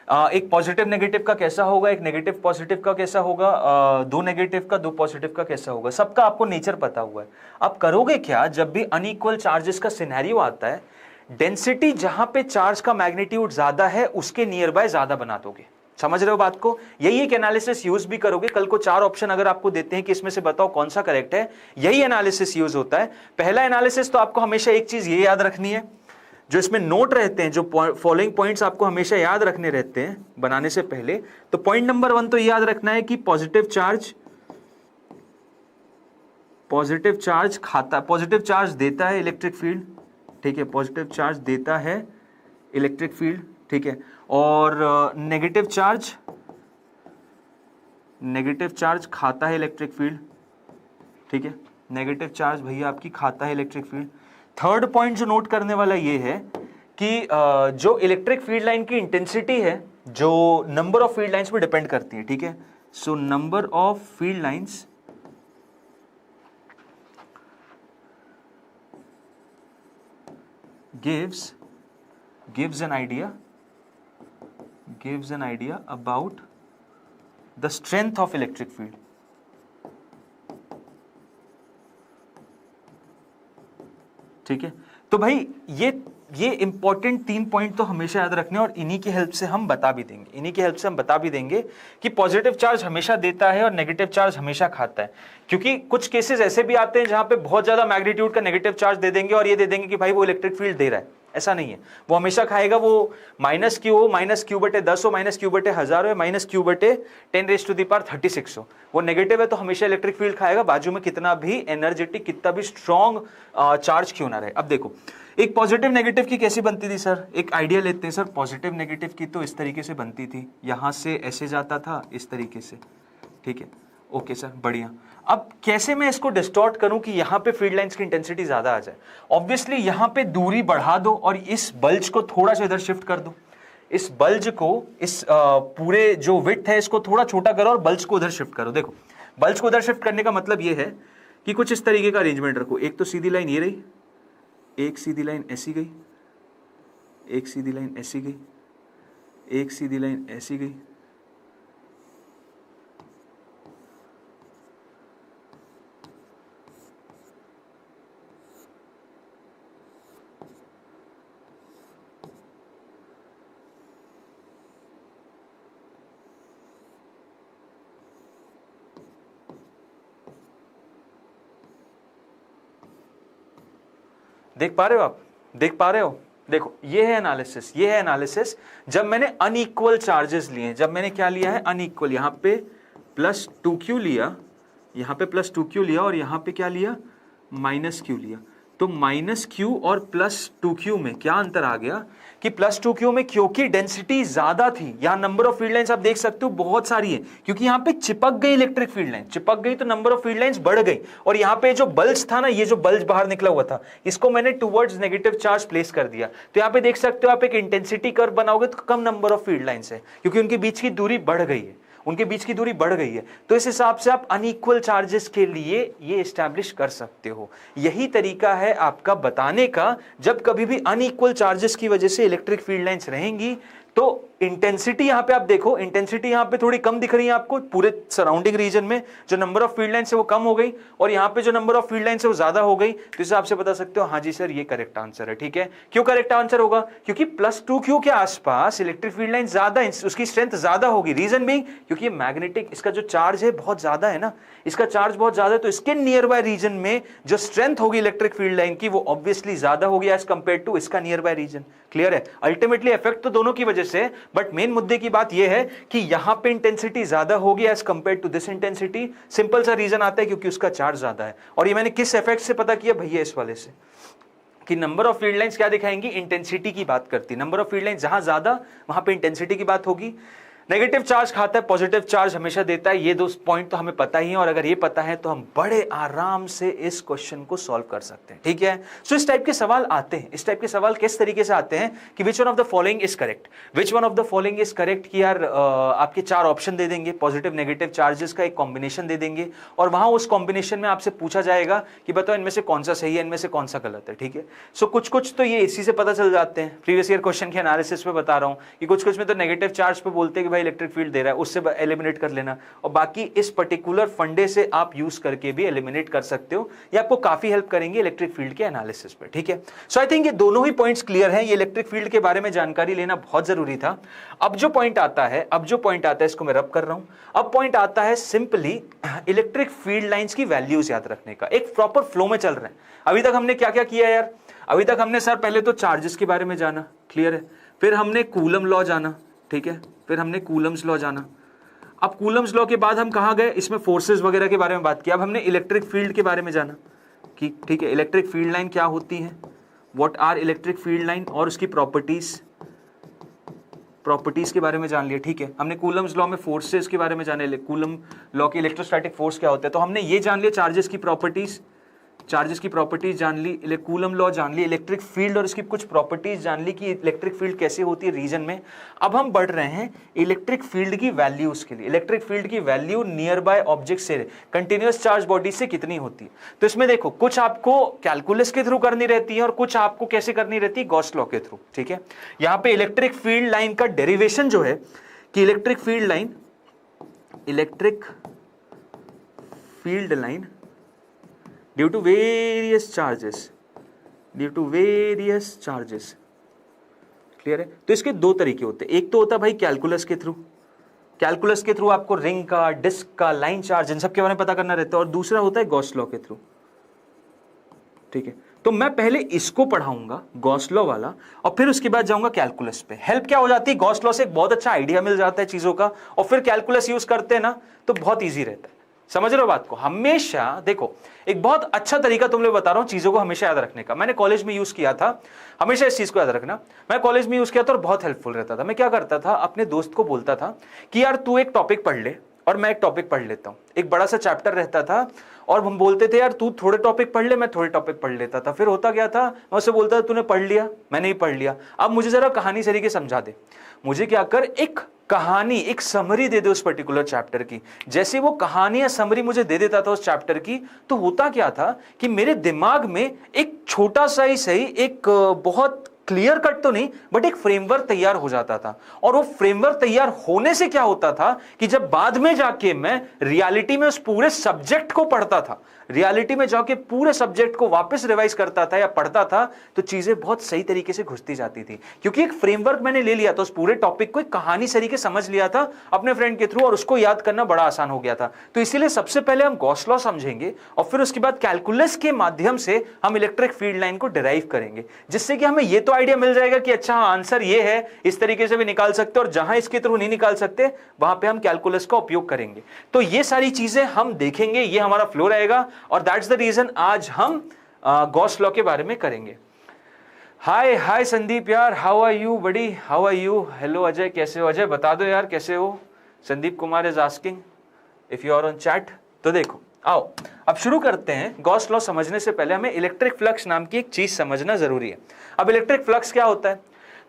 Speaker 1: एक पॉजिटिव नेगेटिव का कैसा होगा, एक नेगेटिव पॉजिटिव का कैसा होगा, दो नेगेटिव का दो पॉजिटिव का कैसा होगा, सबका आपको नेचर पता हुआ है। अब करोगे क्या, जब भी अनइक्वल चार्जेस का सिनेरियो आता है, डेंसिटी जहां पे चार्ज का मैग्नीट्यूड ज्यादा है उसके नियर बाय ज्यादा बना दोगे। समझ रहे हो बात को? यही एक एनालिसिस यूज भी करोगे। कल को 4 ऑप्शन अगर आपको देते हैं कि इसमें से बताओ कौन सा करेक्ट है, यही एनालिसिस यूज होता है। पहला एनालिसिस तो आपको हमेशा एक चीज ये याद रखनी है, जो इसमें नोट रहते हैं, जो फॉलोइंग पॉइंट्स आपको हमेशा याद रखने रहते हैं बनाने से पहले। तो पॉइंट नंबर 1 तो याद रखना है कि पॉजिटिव चार्ज देता है इलेक्ट्रिक फील्ड, ठीक है, पॉजिटिव चार्ज देता है इलेक्ट्रिक फील्ड, ठीक है, और नेगेटिव चार्ज खाता है इलेक्ट्रिक फील्ड, ठीक है, नेगेटिव चार्ज भैया आपकी खाता है इलेक्ट्रिक फील्ड। थर्ड पॉइंट जो नोट करने वाला ये है कि जो इलेक्ट्रिक फील्ड लाइन की इंटेंसिटी है, जो नंबर ऑफ फील्ड लाइंस पे डिपेंड करती है, ठीक है। So number of field lines gives an idea about the strength of electric field, ठीक है। तो भाई ये इंपॉर्टेंट 3 पॉइंट तो हमेशा याद रखने, और इन्हीं की हेल्प से हम बता भी देंगे कि पॉजिटिव चार्ज हमेशा देता है और नेगेटिव चार्ज हमेशा खाता है। क्योंकि कुछ केसेस ऐसे भी आते हैं जहां पे बहुत ज्यादा मैग्नीट्यूड का नेगेटिव चार्ज दे देंगे और ये दे देंगे कि भाई वो इलेक्ट्रिक फील्ड दे रहा है, ऐसा नहीं है। वो हमेशा खाएगा, वो -q हो, -q/10 हो, -q/1000 हो, -q/10⁻36 हो, वो नेगेटिव है तो हमेशा इलेक्ट्रिक फील्ड खाएगा, बाजू में कितना भी एनर्जेटिक, कितना भी स्ट्रॉन्ग चार्ज क्यों ना रहे। अब देखो एक पॉजिटिव नेगेटिव की कैसी बनती थी सर, एक आइडिया लेते हैं सर। पॉजिटिव नेगेटिव की तो इस तरीके से बनती थी, यहां से ऐसे जाता था इस तरीके से, ठीक है, ओके सर, बढ़िया। अब कैसे मैं इसको डिस्टॉर्ट करूं कि यहां पे फील्ड लाइंस की इंटेंसिटी ज्यादा आ जाए? ऑब्वियसली यहां पे दूरी बढ़ा दो और इस बल्ज को थोड़ा सा इधर शिफ्ट कर दो, इस बल्ज को, इस पूरे जो विड्थ है इसको थोड़ा छोटा करो और बल्ज को उधर शिफ्ट करो। देखो बल्ज को उधर शिफ्ट करने का मतलब ये है कि कुछ इस तरीके का अरेंजमेंट रखो। एक तो सीधी लाइन ये रही, एक सीधी लाइन ऐसी गई, एक सीधी लाइन ऐसी गई, एक सीधी लाइन ऐसी गई, देख पा रहे हो आप? देख पा रहे हो? देखो ये है एनालिसिस जब मैंने अनइक्वल चार्जेस लिए, जब मैंने क्या लिया है, अनइक्वल, यहां पे +2q लिया, यहां पे +2q लिया और यहां पे क्या लिया, -q लिया। तो -q और +2q में क्या अंतर आ गया कि +2q में क्योंकि डेंसिटी ज्यादा थी, यहां नंबर ऑफ फील्ड लाइंस आप देख सकते हो बहुत सारी है, क्योंकि यहां पे चिपक गई इलेक्ट्रिक फील्ड लाइन, चिपक गई तो नंबर ऑफ फील्ड लाइंस बढ़ गई। और यहां पे जो बल्ज था ना, ये जो बल्ज बाहर निकला हुआ था, इसको मैंने टुवर्ड्स नेगेटिव चार्ज प्लेस कर दिया। तो यहां पे देख सकते हो आप, एक इंटेंसिटी कर्व बनाओगे तो कम नंबर ऑफ फील्ड लाइंस है, क्योंकि उनके बीच की दूरी बढ़ गई है, उनके बीच की दूरी बढ़ गई है। तो इस हिसाब से आप अनइक्वल चार्जेस के लिए ये एस्टैब्लिश कर सकते हो। यही तरीका है आपका बताने का, जब कभी भी अनइक्वल चार्जेस की वजह से इलेक्ट्रिक फील्ड लाइंस रहेंगी तो इंटेंसिटी यहां पे आप देखो, इंटेंसिटी यहां पे थोड़ी कम दिख रही है आपको पूरे सराउंडिंग रीजन में, जो नंबर ऑफ फील्ड लाइंस है वो कम हो गई, और यहां पे जो नंबर ऑफ फील्ड लाइंस है वो ज्यादा हो गई। तो इस हिसाब से बता सकते हो हाँ जी सर ये करेक्ट आंसर है, ठीक है। क्यों करेक्ट आंसर होगा? क्योंकि +2q के आसपास इलेक्ट्रिक फील्ड लाइन ज्यादा, उसकी स्ट्रेंथ ज्यादा होगी। रीजन बीइंग क्योंकि मैग्नेटिक, इसका जो चार्ज है बहुत ज्यादा है ना, इसका चार्ज बहुत ज्यादा है, तो इसके नियर बाय रीजन में जो स्ट्रेंथ होगी इलेक्ट्रिक फील्ड लाइन की वो ऑब्वियसली ज्यादा होगी एज कंपेयर टू इसका नियर बाय रीजन। क्लियर है? अल्टीमेटली इफेक्ट तो दोनों की वजह से, बट मेन मुद्दे की बात यह है कि यहां पे इंटेंसिटी ज्यादा होगी as compare to this intensity. Simple सा रीजन आता है क्योंकि उसका चार्ज ज्यादा है। और ये मैंने किस इफेक्ट से पता किया भैया? इस वाले से कि नंबर ऑफ फील्ड लाइंस क्या दिखाएंगी, इंटेंसिटी की बात करती है। नंबर ऑफ फील्ड लाइंस जहां ज्यादा वहां पे इंटेंसिटी की बात होगी। नेगेटिव चार्ज खाता है, पॉजिटिव चार्ज हमेशा देता है, ये दो पॉइंट तो हमें पता ही है, और अगर ये पता है तो हम बड़े आराम से इस क्वेश्चन को सॉल्व कर सकते हैं, ठीक है। सो इस टाइप के सवाल आते हैं, इस टाइप के सवाल किस तरीके से आते हैं कि which one of the following is correct, which one of the following is correct, कि यार आपके 4 ऑप्शन दे देंगे, पॉजिटिव नेगेटिव चार्जेस का एक कॉम्बिनेशन दे देंगे, और वहां उस कॉम्बिनेशन में आपसे पूछा जाएगा कि बताओ इनमें से कौन सा सही है, इनमें से कौन सा गलत है, ठीक है। सो कुछ कुछ तो ये इसी से पता चल जाते हैं, प्रीवियस ईयर क्वेश्चन के एनालिसिस पे बता रहा हूं कि कुछ कुछ में तो नेगेटिव चार्ज पे बोलते हैं कि भाई इलेक्ट्रिक फील्ड दे रहा है, उससे एलिमिनेट कर लेना, और बाकी इस पर्टिकुलर फंडे से आप यूज करके भी एलिमिनेट कर सकते हो। ये आपको काफी हेल्प करेंगे इलेक्ट्रिक फील्ड के एनालिसिस पे, ठीक है। सो आई थिंक ये दोनों ही पॉइंट्स क्लियर हैं। ये इलेक्ट्रिक फील्ड के बारे में जानकारी लेना बहुत जरूरी था। अब जो पॉइंट आता है इसको मैं रब कर रहा हूं। अब पॉइंट आता है सिंपली इलेक्ट्रिक फील्ड लाइंस की वैल्यूज याद रखने का। एक प्रॉपर फ्लो में चल रहे हैं। अभी तक हमने क्या क्या किया यार? अभी तक हमने सर पहले तो चार्जेस के बारे में जाना, क्लियर है, फिर हमने कूलम लॉ जाना, ठीक है, फिर हमने कूलम्स लॉ जाना। अब कूलम्स लॉ के बाद हम कहां गए? इसमें फोर्सेस वगैरह के बारे में बात किया। अब हमने इलेक्ट्रिक फील्ड के बारे में जाना कि ठीक है, इलेक्ट्रिक फील्ड लाइन क्या होती है, what are electric field line, और उसकी प्रॉपर्टीज के बारे में जान लिया, ठीक है। हमने कूलम्स लॉ में फोर्सेस के बारे में जाने, कूलम लॉ की इलेक्ट्रोस्टैटिक फोर्स क्या होता है, तो हमने ये जान लिया, चार्जेस की प्रॉपर्टीज जान ली, कूलम लॉ जान ली, इलेक्ट्रिक फील्ड और इसकी कुछ प्रॉपर्टीज जान ली कि इलेक्ट्रिक फील्ड कैसे होती है रीजन में। अब हम बढ़ रहे हैं इलेक्ट्रिक फील्ड की वैल्यूज के लिए। इलेक्ट्रिक फील्ड की वैल्यू नियर बाय ऑब्जेक्ट से, कंटिन्यूअस चार्ज बॉडी से कितनी होती है। तो इसमें देखो, कुछ आपको कैलकुलस के थ्रू करनी रहती है और कुछ आपको कैसे करनी रहती है, गॉस लॉ के थ्रू, ठीक है। यहां पे इलेक्ट्रिक फील्ड लाइन का डेरिवेशन जो है कि electric field line due to various charges, clear है। तो इसके दो तरीके होते हैं। एक तो होता है भाई कैलकुलस के थ्रू आपको रिंग का, डिस्क का, लाइन चार्ज, इन सब के बारे में पता करना रहता है, और दूसरा होता है गॉस लॉ के थ्रू, ठीक है। तो मैं पहले इसको पढ़ाऊंगा गॉस लॉ वाला, और फिर उसके बाद जाऊंगा कैलकुलस पे। हेल्प क्या हो जाती है, गॉस लॉ से एक बहुत अच्छा आइडिया मिल जाता है चीजों का, और फिर कैलकुलस यूज करते हैं ना तो बहुत ईजी रहता है। समझ रहे हो बात को? हमेशा देखो, एक बहुत अच्छा तरीका तुम लोग बता रहा हूं चीजों को हमेशा याद रखने का। मैंने कॉलेज में यूज किया था, हमेशा इस चीज को याद रखना। मैं कॉलेज में यूज किया था और बहुत हेल्पफुल रहता था। मैं क्या करता था, अपने दोस्त को बोलता था कि यार तू एक टॉपिक पढ़ ले और मैं एक टॉपिक पढ़ लेता हूं। एक बड़ा सा चैप्टर रहता था और हम बोलते थे यार तू थोड़े टॉपिक पढ़ ले, मैं थोड़े टॉपिक पढ़ लेता था। फिर होता क्या था, मैं उससे बोलता था तूने पढ़ लिया, मैंने ही पढ़ लिया, अब मुझे जरा कहानी तरीके समझा दे। मुझे क्या कर, एक कहानी, एक समरी दे दे उस पर्टिकुलर चैप्टर की। जैसे वो कहानी या समरी मुझे दे देता था उस चैप्टर की, तो होता क्या था कि मेरे दिमाग में एक छोटा सा ही सही, एक बहुत क्लियर कट तो नहीं बट एक फ्रेमवर्क तैयार हो जाता था। और वो फ्रेमवर्क तैयार होने से क्या होता था कि जब बाद में जाके मैं रियलिटी में उस पूरे सब्जेक्ट को पढ़ता था, रियलिटी में जाके पूरे सब्जेक्ट को वापस रिवाइज करता था या पढ़ता था, तो चीजें बहुत सही तरीके से घुसती जाती थी, क्योंकि एक फ्रेमवर्क मैंने ले लिया था। उस पूरे टॉपिक को एक कहानी तरीके समझ लिया था अपने फ्रेंड के थ्रू, और उसको याद करना बड़ा आसान हो गया था। तो इसीलिए सबसे पहले हम गॉस लॉ समझेंगे और फिर उसके बाद कैलकुलस के माध्यम से हम इलेक्ट्रिक फील्ड लाइन को डिराइव करेंगे, जिससे कि हमें ये तो आइडिया मिल जाएगा कि अच्छा आंसर ये है, इस तरीके से भी निकाल सकते, और जहां इसके थ्रू नहीं निकाल सकते वहां पे हम कैलकुलस का उपयोग करेंगे। तो ये सारी चीजें हम देखेंगे, ये हमारा फ्लो रहेगा, और दैट्स द रीजन आज हम गॉस लॉ के बारे में करेंगे। हाय संदीप यार, how are you buddy, how are you. Hello Ajay, कैसे हो? अजय बता दो यार कैसे हो। Sandeep Kumar is asking if you are on chat. तो देखो, आओ अब शुरू करते हैं। गॉस लॉ समझने से पहले हमें इलेक्ट्रिक फ्लक्स नाम की एक चीज समझना जरूरी है। अब इलेक्ट्रिक फ्लक्स क्या होता है?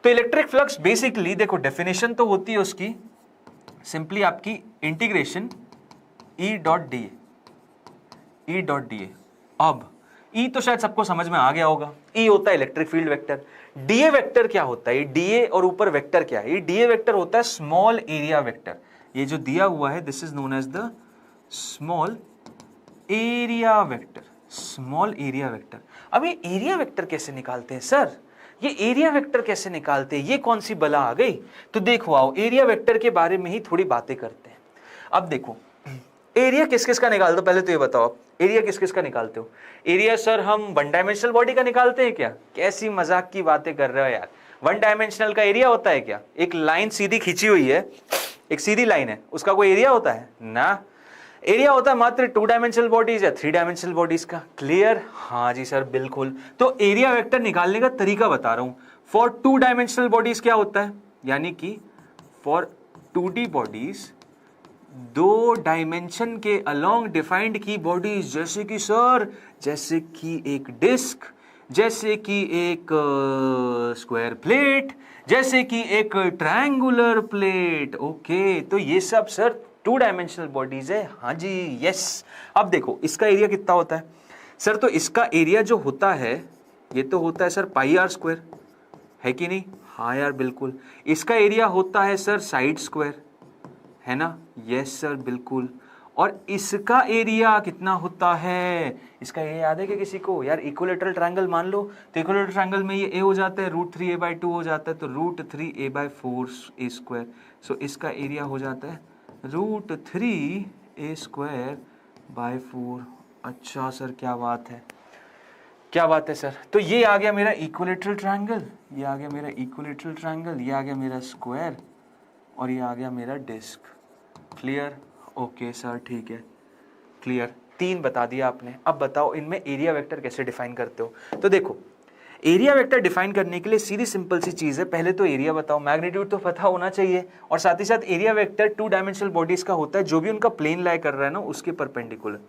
Speaker 1: तो इलेक्ट्रिक फ्लक्स बेसिकली देखो, डेफिनेशन तो होती है उसकी सिंपली आपकी integration E dot D A. अब E तो शायद सबको समझ में आ गया होगा, E होता है electric field vector. DA vector क्या होता है? डीए और ऊपर वेक्टर क्या है? डीए वेक्टर होता है स्मॉल एरिया वेक्टर। ये जो दिया हुआ है this is known as the small area vector, small area vector. अब ये एरिया वेक्टर कैसे निकालते हैं सर? ये एरिया वेक्टर कैसे निकालते हैं? ये कौन सी बला आ गई? तो देखो आओ, एरिया वेक्टर के बारे में ही थोड़ी बातें करते हैं। अब देखो, एरिया किस किस का निकालते हो पहले तो ये बताओ आप, एरिया किस किस का निकालते हो? एरिया सर हम वन डायमेंशनल बॉडी का निकालते हैं क्या? कैसी मजाक की बातें कर रहे हो यार। वन डायमेंशनल का एरिया होता है क्या? एक लाइन सीधी खींची हुई है, एक सीधी लाइन है, उसका कोई एरिया होता है ना? एरिया होता है मात्र टू डायमेंशनल बॉडीज या थ्री डायमेंशनल बॉडीज का। क्लियर? हाँ जी सर बिल्कुल। तो एरिया वेक्टर निकालने का तरीका बता रहा हूं। फॉर टू डायमेंशनल बॉडीज क्या होता है, यानी कि फॉर 2D बॉडीज, दो डायमेंशन के अलोंग डिफाइंड की बॉडीज, जैसे कि सर, जैसे कि एक डिस्क, जैसे कि एक स्क्वायर प्लेट, जैसे कि एक ट्रायंगुलर प्लेट। ओके, तो ये सब सर टू डायमेंशनल बॉडीज है। हाँ जी, यस। अब देखो इसका एरिया कितना होता है सर? तो इसका एरिया जो होता है ये तो होता है सर पाई आर स्क्वायर, है कि नहीं? हाँ यार बिल्कुल। इसका एरिया होता है सर साइड स्क्वायर, है ना? यस सर, बिल्कुल। और इसका एरिया कितना होता है? इसका ये याद है कि किसी को? यार इक्विलैटरल ट्रायंगल मान लो, तो इक्विलैटरल ट्रायंगल में ये ए हो जाता है, √3a/2 हो जाता है, तो √3a/4a²। सो इसका एरिया हो जाता है √3a²/4। अच्छा सर, क्या बात है, क्या बात है सर। तो ये आ गया मेरा इक्विलैटरल ट्रायंगल, ये आ गया मेरा इक्विलैटरल ट्रायंगल, ये आ गया मेरा स्क्वायर, और ये आ गया मेरा डिस्क। क्लियर? ओके सर, ठीक है, क्लियर। 3 बता दिया आपने। अब बताओ इनमें एरिया वेक्टर कैसे डिफाइन करते हो? तो देखो, एरिया वेक्टर डिफाइन करने के लिए सीधी सिंपल सी चीज है, पहले तो एरिया बताओ, मैग्नीट्यूड तो पता होना चाहिए, और साथ ही साथ एरिया वेक्टर 2 डायमेंशनल बॉडीज का होता है जो भी उनका प्लेन लाई कर रहा है ना उसके परपेंडिकुलर।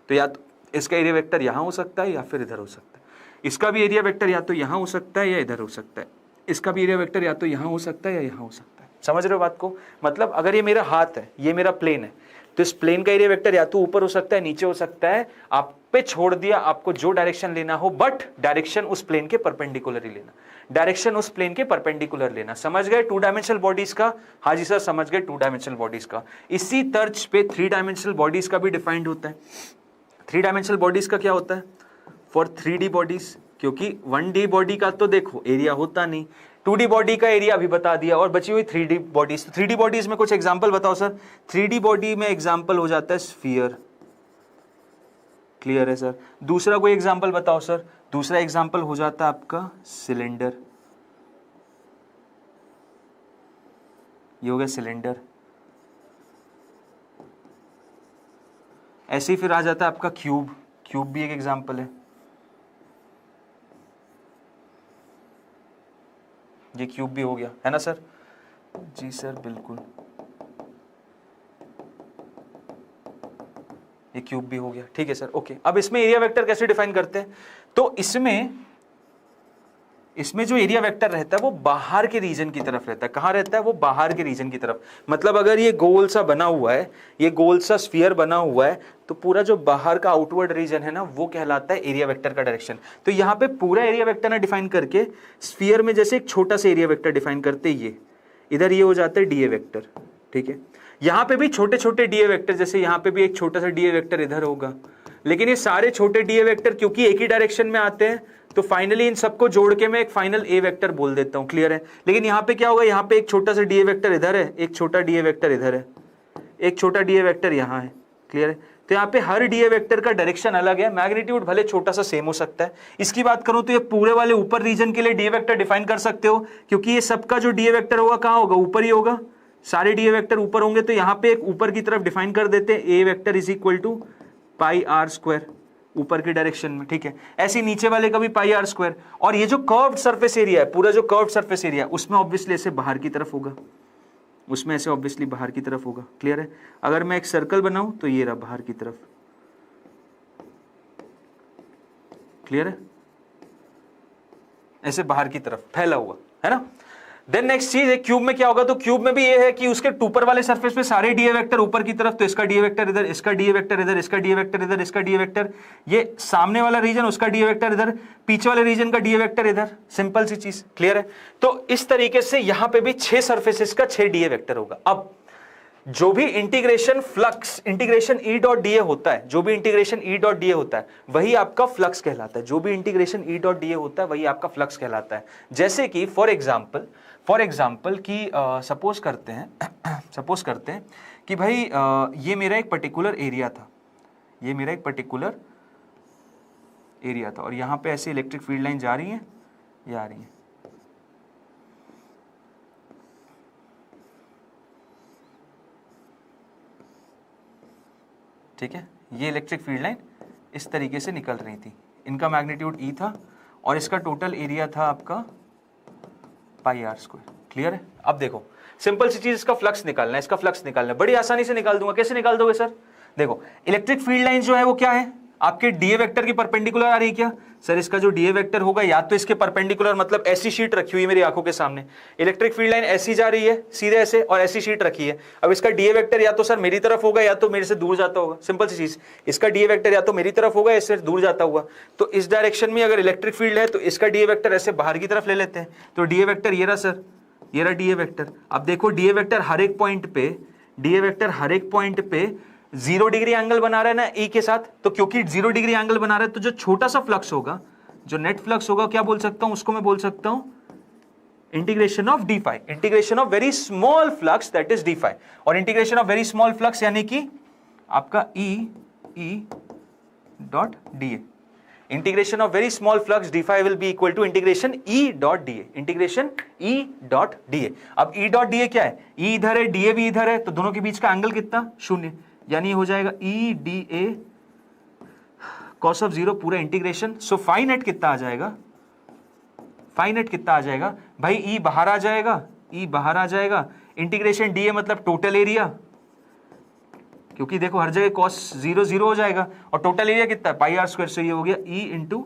Speaker 1: तो या तो इसका एरिया वेक्टर यहां हो सकता है या फिर इधर हो सकता है, इसका भी एरिया वेक्टर या तो यहां हो सकता है या इधर हो सकता है, इसका भी एरिया वेक्टर या तो यहां हो सकता है या यहां हो सकता है। समझ रहे हो बात को? मतलब अगर ये मेरा हाथ है, ये मेरा प्लेन है, तो इस प्लेन का एरिया वेक्टर या तो ऊपर हो सकता है, नीचे हो सकता है, आप पे छोड़ दिया आपको जो डायरेक्शन लेना हो, बट डायरेक्शन उस प्लेन के परपेंडिकुलर ही लेना, डायरेक्शन उस प्लेन के परपेंडिकुलर लेना। समझ गए 2 डायमेंशनल बॉडीज का? हाँ जी सर, समझ गए 2 डायमेंशनल बॉडीज का। इसी तर्ज पे 3 डायमेंशनल बॉडीज का भी डिफाइंड होता है। 3 डायमेंशनल बॉडीज का क्या होता है? फॉर 3D बॉडीज, क्योंकि 1D बॉडी का तो देखो एरिया होता नहीं, 2D बॉडी का एरिया अभी बता दिया, और बची हुई 3D बॉडीज। 3D बॉडीज में कुछ एग्जांपल बताओ सर। 3D बॉडी में एग्जांपल हो जाता है स्फीयर। क्लियर है सर? दूसरा कोई एग्जांपल बताओ सर। दूसरा एग्जांपल हो जाता है आपका सिलेंडर। ये हो गया सिलेंडर। ऐसे ही फिर आ जाता है आपका क्यूब। क्यूब भी एक एग्जांपल है। ये क्यूब भी हो गया, है ना सर? जी सर, बिल्कुल, ये क्यूब भी हो गया। ठीक है सर, ओके। अब इसमें एरिया वेक्टर कैसे डिफाइन करते हैं? तो इसमें जो एरिया वेक्टर रहता है वो बाहर के रीजन की तरफ रहता है। कहां रहता है वो? बाहर के रीजन की तरफ। मतलब अगर ये गोल सा बना हुआ है, ये गोल सा स्फीयर बना हुआ है, तो पूरा जो बाहर का आउटवर्ड रीजन है ना वो कहलाता है एरिया वेक्टर का डायरेक्शन। तो यहाँ पे पूरा एरिया वेक्टर ना डिफाइन करके स्फीयर में जैसे एक छोटा सा एरिया वेक्टर डिफाइन करते, ये इधर ये हो जाता है डीए वेक्टर। ठीक है, यहाँ पे भी छोटे छोटे डीए वेक्टर, जैसे यहाँ पे भी एक छोटा सा डीए वेक्टर इधर होगा, लेकिन ये सारे छोटे डीए वेक्टर क्योंकि एक ही डायरेक्शन में आते हैं तो फाइनली इन सबको जोड़ के मैं एक फाइनल ए वेक्टर बोल देता हूं। क्लियर है? लेकिन यहाँ पे क्या होगा, यहाँ पे एक छोटा सा डीए वेक्टर इधर है, एक छोटा डीए वेक्टर इधर है, एक छोटा डीए वेक्टर यहाँ है। क्लियर है? तो यहाँ पे हर डीए वेक्टर का डायरेक्शन अलग है, मैग्नीट्यूड भले छोटा सा सेम हो सकता है। इसकी बात करूं तो ये पूरे वाले ऊपर रीजन के लिए डीए वेक्टर डिफाइन कर सकते हो, क्योंकि ये सबका जो डीए वेक्टर होगा कहाँ होगा? ऊपर ही होगा। सारे डीए वेक्टर ऊपर होंगे, तो यहाँ पे एक ऊपर की तरफ डिफाइन कर देते हैं, A vector is equal to πr², ऊपर की डायरेक्शन में। ठीक है, ऐसे नीचे वाले का भी πr²। और ये जो कर्व्ड सरफेस एरिया है, पूरा जो कर्व्ड सरफेस एरिया, उसमें ऑब्वियसली ऐसे बाहर की तरफ होगा, उसमें ऐसे ऑब्वियसली बाहर की तरफ होगा। क्लियर है? अगर मैं एक सर्कल बनाऊं तो ये रहा बाहर की तरफ। क्लियर है? ऐसे बाहर की तरफ फैला हुआ है ना। देन नेक्स्ट चीज है क्यूब में क्या होगा, तो क्यूब में भी ये है कि उसके ऊपर वाले सरफेस पे सारे डीए वेक्टर ऊपर की तरफ, तो इसका डीए वेक्टर इधर, इसका डीए वेक्टर इधर, इसका डीए वेक्टर इधर, इसका डीए वेक्टर, ये सामने वाला रीजन उसका डीए वेक्टर इधर, पीछे वाले रीजन का डीए वेक्टर इधर। सिंपल सी चीज। क्लियर है? तो इस तरीके से यहां पे भी 6 सरफेसेस का 6 डीए वेक्टर होगा। अब जो भी integration flux, integration E dot DA होता है, जो भी इंटीग्रेशन ई डॉट डीए होता है वही आपका फ्लक्स कहलाता है। जो भी इंटीग्रेशन ई डॉट डीए होता है वही आपका फ्लक्स कहलाता है। जैसे कि फॉर एग्जाम्पल कि सपोज करते हैं कि भाई ये मेरा एक पर्टिकुलर एरिया था, ये मेरा एक पर्टिकुलर एरिया था, और यहां पे ऐसे इलेक्ट्रिक फील्ड लाइन जा रही है, ये आ रही है। ठीक है, ये इलेक्ट्रिक फील्ड लाइन इस तरीके से निकल रही थी, इनका मैग्नीट्यूड ई था और इसका टोटल एरिया था आपका πr²। क्लियर है? अब देखो सिंपल सी चीज, इसका फ्लक्स निकालना है, इसका फ्लक्स निकालना है, बड़ी आसानी से निकाल दूंगा। कैसे निकाल दोगे सर? देखो इलेक्ट्रिक फील्ड लाइन जो है वो क्या है, आपके डीए वेक्टर की परपेंडिकुलर आ रही है क्या? सर इसका जो डीए वेक्टर होगा या तो इसके परपेंडिकुलर, मतलब ऐसी शीट रखी हुई है मेरी आंखों के सामने, इलेक्ट्रिक फील्ड लाइन ऐसी जा रही है सीधे ऐसे, और ऐसी शीट रखी है। अब इसका डीए वेक्टर या तो सर मेरी तरफ होगा या तो मेरे से दूर जाता होगा। सिंपल सी चीज, इसका डीए वेक्टर या तो मेरी तरफ होगा या इससे दूर जाता हुआ। तो इस डायरेक्शन में अगर इलेक्ट्रिक फील्ड है तो इसका डीए वेक्टर ऐसे बाहर की तरफ ले लेते हैं। तो डीए वेक्टर ये रहा सर, ये रहा डीए वेक्टर। अब देखो डीए वेक्टर हर एक पॉइंट पे डीए वेक्टर हर एक पॉइंट पे 0 डिग्री एंगल बना रहा है ना ई के साथ, तो क्योंकि 0 डिग्री एंगल बना रहा है तो जो छोटा सा फ्लक्स होगा, जो नेट फ्लक्स होगा, क्या बोल सकता हूं उसको, मैं बोल सकता हूं integration of D phi, integration of very small flux that is D phi. और integration of very small flux यानी कि आपका E dot D A, integration of very small flux D phi will be equal to integration E dot D A, integration E dot D A. अब ई डॉट डी ए क्या है, ई इधर है, डी ए भी इधर है, तो दोनों के बीच का एंगल कितना, 0, यानी हो जाएगा E D A cos of 0 पूरा इंटीग्रेशन। सो फाई नेट कितना आ जाएगा, फाई नेट कितना आ जाएगा भाई, ई बाहर आ जाएगा, ई बाहर आ जाएगा, इंटीग्रेशन डी ए मतलब टोटल एरिया, क्योंकि देखो हर जगह cos 0 0 हो जाएगा, और टोटल एरिया कितना है पाई आर स्क्वायर, से ये हो गया E into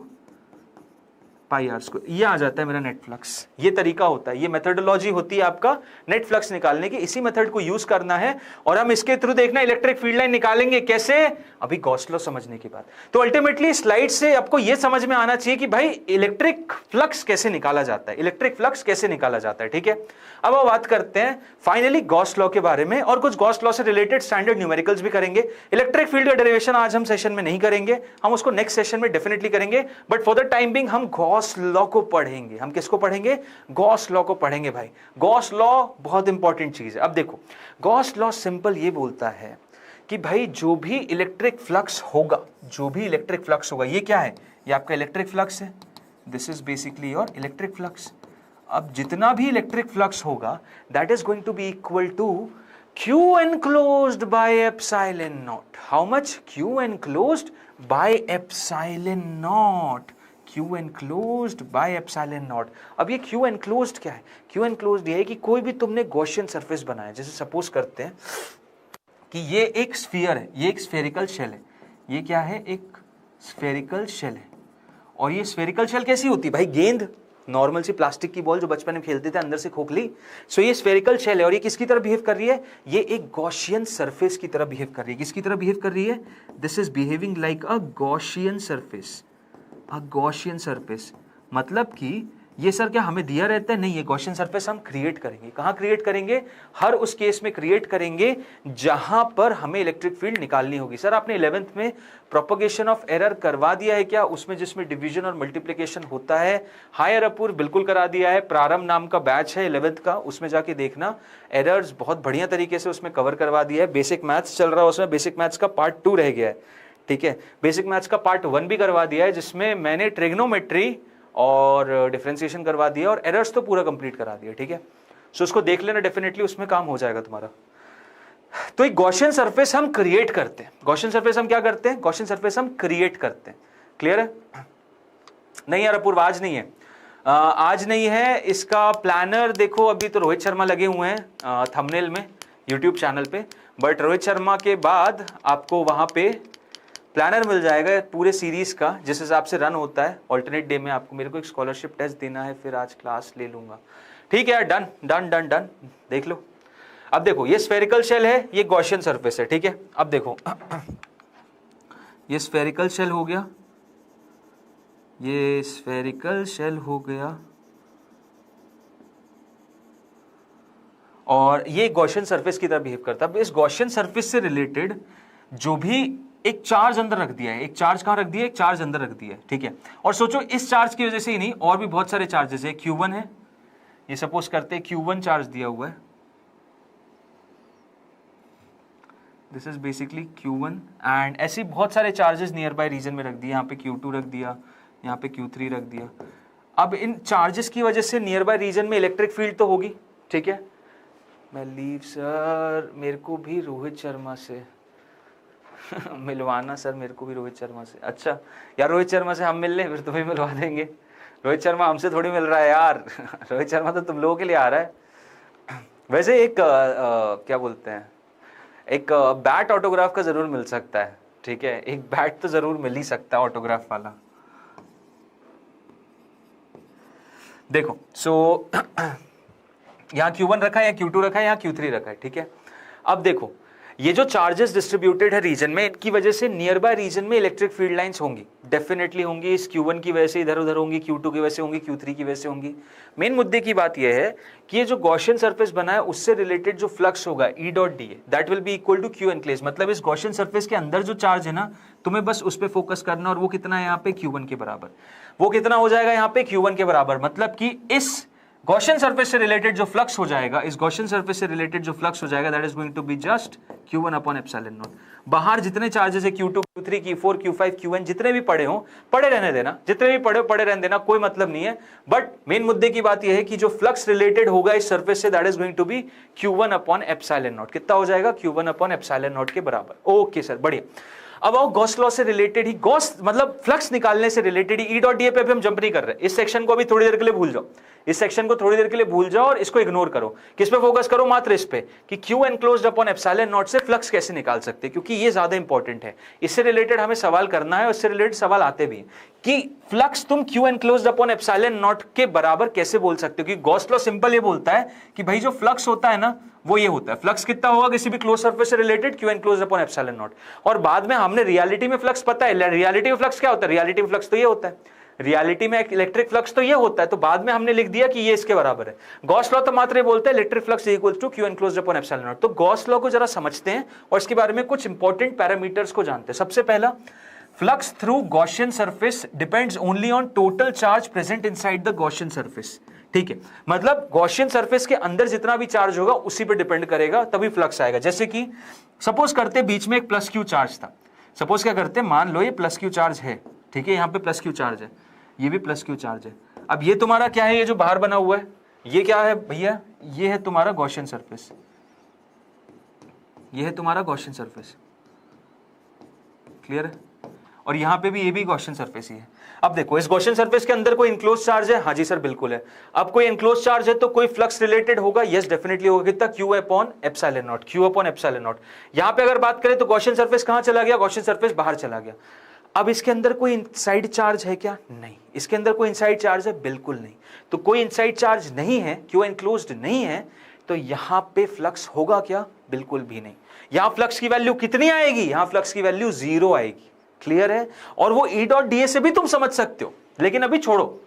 Speaker 1: pi R square, ये आ जाता है मेरा नेट फ्लक्स। ये तरीका होता है, ये मेथडोलॉजी होती है आपका नेट फ्लक्स निकालने की, इसी मेथड को यूज करना है और हम इसके थ्रू देखना इलेक्ट्रिक फील्ड लाइन निकालेंगे कैसे, अभी गॉस लॉ समझने के बाद। तो अल्टीमेटली स्लाइड से आपको यह समझ में आना चाहिए कि भाई इलेक्ट्रिक फ्लक्स कैसे निकाला जाता है, इलेक्ट्रिक फ्लक्स कैसे निकाला जाता है, ठीक है। अब हम बात करते हैं फाइनली गॉस लॉ के बारे में, और कुछ गॉस लॉ से रिलेटेड स्टैंडर्ड न्यूमेरिकल्स भी करेंगे। इलेक्ट्रिक फील्ड का डेरिवेशन आज हम सेशन में नहीं करेंगे, हम उसको नेक्स्ट सेशन में डेफिनेटली करेंगे, but for the time being हम गॉस लॉ को पढ़ेंगे। हम किसको पढ़ेंगे, गॉस लॉ को पढ़ेंगे भाई। गॉस लॉ बहुत इंपॉर्टेंट चीज है। अब देखो गॉस लॉ सिंपल ये बोलता है कि भाई जो भी इलेक्ट्रिक फ्लक्स होगा, जो भी इलेक्ट्रिक फ्लक्स होगा, ये क्या है, ये आपका इलेक्ट्रिक फ्लक्स है, this is basically your electric flux. अब जितना भी इलेक्ट्रिक फ्लक्स होगा that is going to be equal to Q enclosed by epsilon naught. How much? Q enclosed by epsilon naught. Q enclosed by epsilon naught. अब ये Q enclosed क्या है, Q enclosed ये है कि कोई भी तुमने गॉसियन सरफेस बनाया, जैसे सपोज करते हैं कि ये एक स्फीयर है, ये एक स्फेरिकल शेल है, ये क्या है, एक स्फेरिकल शेल है। और ये स्फेरिकल शेल कैसी होती है भाई, गेंद, नॉर्मल सी प्लास्टिक की बॉल जो बचपन में खेलते थे, अंदर से खोखली। सो ये स्फेरिकल शेल है और ये किसकी तरह बिहेव कर रही है, ये एक गॉसियन सरफेस की तरह बिहेव कर रही है। किसकी तरह बिहेव कर रही है, this is behaving like a Gaussian surface, a Gaussian surface. मतलब कि ये सर क्या हमें दिया रहता है, नहीं, ये गॉसियन सरफेस हम क्रिएट करेंगे। कहाँ क्रिएट करेंगे, हर उस केस में क्रिएट करेंगे जहां पर हमें इलेक्ट्रिक फील्ड निकालनी होगी। सर आपने 11th में प्रोपगेशन ऑफ एरर करवा दिया है क्या, उसमें जिसमें डिवीजन और मल्टीप्लिकेशन होता है, हायर अपूर्व बिल्कुल करा दिया है। प्रारंभ नाम का बैच है 11th का, उसमें जाके देखना, एरर्स बहुत बढ़िया तरीके से उसमें कवर करवा दिया है। बेसिक मैथ्स चल रहा है उसमें, बेसिक मैथ्स का पार्ट 2 रह गया है, ठीक है। बेसिक मैथ्स का पार्ट 1 भी करवा दिया है, जिसमें मैंने ट्रिग्नोमेट्री और डिफरेंशिएशन करवा दिया और एरर्स तो पूरा कंप्लीट करा दिया, ठीक है। सो उसको देख लेना, डेफिनेटली उसमें काम हो जाएगा तुम्हारा। तो एक गॉसियन सरफेस हम क्रिएट करते हैं। गॉसियन सरफेस हम क्या करते हैं, गॉसियन सरफेस हम क्रिएट करते हैं। क्लियर है, नहीं यार अपूर्व आज नहीं है, आज नहीं है। इसका प्लानर देखो, अभी तो रोहित शर्मा लगे हुए हैं थंबनेल में यूट्यूब चैनल पे, बट रोहित शर्मा के बाद आपको वहां पे प्लानर मिल जाएगा पूरे सीरीज का, जिस हिसाब से रन होता है ऑल्टरनेट डे में। आपको मेरे को एक स्कॉलरशिप टेस्ट देना है, फिर आज क्लास ले लूंगा, ठीक है यार। डन डन डन डन, देख लो। अब देखो ये स्फेरिकल शेल है, ये गॉसियन सरफेस है, ठीक है। अब देखो ये स्फेरिकल शेल हो गया, ये स्फेरिकल शेल हो गया, और ये गॉसियन सरफेस की तरह बिहेव करता है। अब इस गॉसियन सरफेस से रिलेटेड जो भी एक चार्ज अंदर रख दिया है, एक चार्ज कहां रख दिया है, एक चार्ज अंदर रख दिया है, ठीक है। और सोचो इस चार्ज की वजह से ही नहीं, और भी बहुत सारे चार्जेस है। Q1 है, ये सपोज करते हैं Q1 चार्ज दिया हुआ है, this is basically Q1, and ऐसे बहुत सारे चार्जेस नियर बाय रीजन में रख दिए। यहाँ पे Q2 रख दिया, यहाँ पे Q3 रख दिया। अब इन चार्जेस की वजह से नियर बाय रीजन में इलेक्ट्रिक फील्ड तो होगी, ठीक है। मैं लीव सर, मेरे को भी रोहित शर्मा से मिलवाना सर, मेरे को भी रोहित शर्मा से। अच्छा यार, रोहित शर्मा से हम मिल लें, फिर तुम्हें मिलवा देंगे। रोहित शर्मा हमसे थोड़ी मिल रहा है यार रोहित शर्मा तो तुम लोगों के लिए आ रहा है। वैसे एक क्या बोलते हैं, एक बैट ऑटोग्राफ का जरूर मिल सकता है, ठीक है। एक बैट तो जरूर मिल ही सकता है ऑटोग्राफ वाला। देखो सो यहाँ Q1 रखा है, या Q2 रखा है, या Q3 रखा है, ठीक है। अब देखो ये जो चार्जेस डिस्ट्रीब्यूटेड है रीजन में, इनकी वजह से नियर बाय रीजन में इलेक्ट्रिक फील्ड लाइंस होंगी, डेफिनेटली होंगी। इस Q1 की वजह से इधर उधर होंगी, Q2 की वजह से होंगी, Q3 की वजह से होंगी। मेन मुद्दे की बात यह है कि ये जो गॉसियन सरफेस बना है उससे रिलेटेड जो फ्लक्स होगा E dot D that will be equal to Q enclave. मतलब इस गॉसियन सरफेस के अंदर जो चार्ज है ना, तुम्हें बस उस पर फोकस करना, और वो कितना है यहाँ पे Q1 के बराबर। वो कितना हो जाएगा यहाँ पे Q1 के बराबर, मतलब कि इस गॉसियन सरफेस से रिलेटेड जो फ्लक्स हो जाएगा, इस गॉसियन सरफेस से रिलेटेड जो फ्लक्स हो जाएगा, that is going to be just Q1 upon epsilon naught. बाहर जितने चार्जेस है Q2, Q3, Q4, Q5, Qn जितने भी पड़े हो, पड़े रहने देना, जितने भी पड़े पड़े रहने देना, कोई मतलब नहीं है। बट मेन मुद्दे की बात यह है कि जो फ्लक्स रिलेटेड होगा इस सरफेस से, that is going to be Q1 upon epsilon naught. कितना हो जाएगा? Q1 अपॉन एप्सिलॉन नॉट के बराबर। ओके सर, बढ़िया। अब आओ गॉस लॉ से रिलेटेड ही, गॉस मतलब फ्लक्स निकालने से रिलेटेड ही, E डॉट डी पे हम जंप नहीं कर रहे। इस सेक्शन को अभी थोड़ी देर के लिए भूल जाओ, इस सेक्शन को थोड़ी देर के लिए भूल जाओ और इसको इग्नोर करो। किस पे फोकस करो? मात्र इस पे कि Q enclosed upon epsilon not से फ्लक्स कैसे निकाल सकते हैं, क्योंकि ये ज्यादा इंपॉर्टेंट है। इससे रिलेटेड हमें सवाल करना है और इससे रिलेटेड सवाल आते भी हैं कि फ्लक्स तुम Q enclosed upon epsilon not के बराबर कैसे बोल सकते हो। कि गॉस लॉ सिंपल ये बोलता है कि भाई जो फ्लक्स होता है ना, वो ये होता है। फ्लक्स कितना होगा किसी भी क्लोज सरफेस से related? Q enclosed upon epsilon not. और बाद में हमने रियलिटी में फ्लक्स पता है, रियलिटी में फ्लक्स क्या होता है? रियलिटी में फ्लक्स तो ये होता है, रियलिटी में इलेक्ट्रिक फ्लक्स तो ये होता है, तो बाद में हमने लिख दिया कि ये इसके बराबर है। गॉस लॉ तो मात्र ये बोलता है electric flux equal to Q enclosed upon epsilon naught. तो गॉस लॉ को जरा समझते हैं और इसके बारे में कुछ इंपॉर्टेंट पैरामीटर्स को जानते हैं। सबसे पहला, flux through Gaussian surface depends only on total charge present inside the Gaussian surface. ठीक है, मतलब गॉसियन सरफेस के अंदर जितना भी चार्ज होगा उसी पे डिपेंड करेगा, तभी फ्लक्स आएगा। जैसे कि सपोज करते बीच में एक प्लस Q चार्ज था। सपोज क्या करते, मान लो ये प्लस Q चार्ज है, ठीक है, यहाँ पे प्लस Q चार्ज है, ये भी प्लस Q चार्ज है। अब ये तुम्हारा क्या है, ये जो बाहर बना हुआ है, ये क्या है भैया? ये है तुम्हारा गॉसियन सरफेस, ये है तुम्हारा गॉसियन सरफेस। क्लियर है? और यहां पे भी ये भी गॉसियन सरफेस ही है। अब देखो, इस गॉसियन सरफेस के अंदर कोई इनक्लोज चार्ज है? हाँ जी सर, बिल्कुल है। अब कोई इनक्लोज चार्ज है तो कोई फ्लक्स रिलेटेड होगा? यस, डेफिनेटली होगा। कितना? Q upon epsilon not, Q upon epsilon not. यहां पे अगर बात करें तो गॉसियन सरफेस कहां चला गया? गॉसियन सरफेस बाहर चला गया। अब इसके अंदर कोई इनसाइड चार्ज है क्या? नहीं। इसके अंदर कोई इनसाइड चार्ज है? बिल्कुल नहीं। तो कोई इनसाइड चार्ज नहीं है, Q एनक्लोज्ड नहीं है, तो यहां पे फ्लक्स होगा क्या? बिल्कुल भी नहीं। यहां फ्लक्स की वैल्यू कितनी आएगी? यहां फ्लक्स की वैल्यू 0 आएगी। क्लियर है? और वो E डॉट डी से भी तुम समझ सकते हो, लेकिन अभी छोड़ो,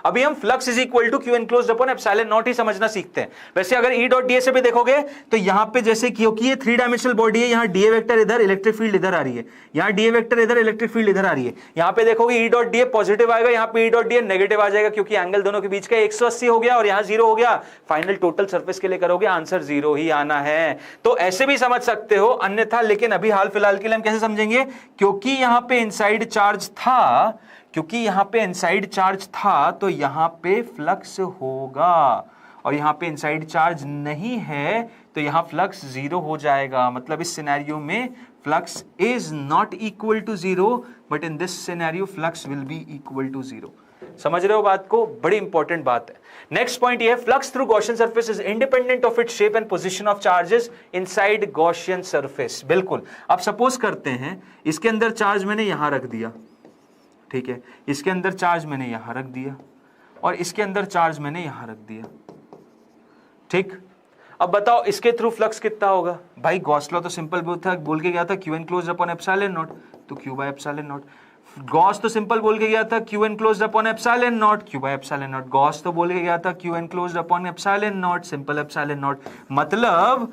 Speaker 1: अभी हम flux is equal to Q enclosed upon epsilon naught ही समझना सीखते हैं। वैसे अगर E डॉट डी से भी देखोगे तो यहां पे जैसे क्योंकि ये 3 डायमेंशनल बॉडी है, यहां डीए वेक्टर इधर, इलेक्ट्रिक फील्ड इधर आ रही है, यहां डीए वेक्टर इधर, इलेक्ट्रिक फील्ड इधर आ रही है। यहां पे देखोगे E डॉट डी पॉजिटिव आएगा, यहां पे E डॉट डी नेगेटिव आ जाएगा, क्योंकि एंगल दोनों के बीच का 180 हो गया और यहां 0 हो गया। फाइनल टोटल सरफेस के लिए करोगे, आंसर 0 ही आना है। तो ऐसे भी समझ सकते हो, अन्यथा लेकिन अभी हाल फिलहाल के लिए हम कैसे समझेंगे? क्योंकि यहां पे इनसाइड चार्ज था, क्योंकि यहां पे इनसाइड चार्ज था तो यहां पे फ्लक्स होगा, और यहां पे इनसाइड चार्ज नहीं है तो यहां फ्लक्स 0 हो जाएगा। मतलब इस सिनेरियो में flux is not equal to 0, but in this scenario flux will be equal to 0। समझ रहे हो बात को? बड़ी इंपॉर्टेंट बात है। नेक्स्ट पॉइंट ये है, flux through Gaussian surface is independent of its shape and position of charges inside Gaussian surface. बिल्कुल। अब सपोज करते हैं इसके अंदर चार्ज मैंने यहां रख दिया, ठीक है, इसके अंदर चार्ज मैंने यहां रख दिया और इसके अंदर चार्ज मैंने यहां रख दिया, ठीक। अब बताओ इसके थ्रू फ्लक्स कितना होगा? भाई गॉस लॉ तो सिंपल बोल के गया था Q enclosed upon epsilon naught, तो Q by epsilon not. Gauss तो सिंपल बोल के गया था Q enclosed upon epsilon not, Q by epsilon not. Gauss तो बोल के गया था Q enclosed upon epsilon not, simple epsilon not. मतलब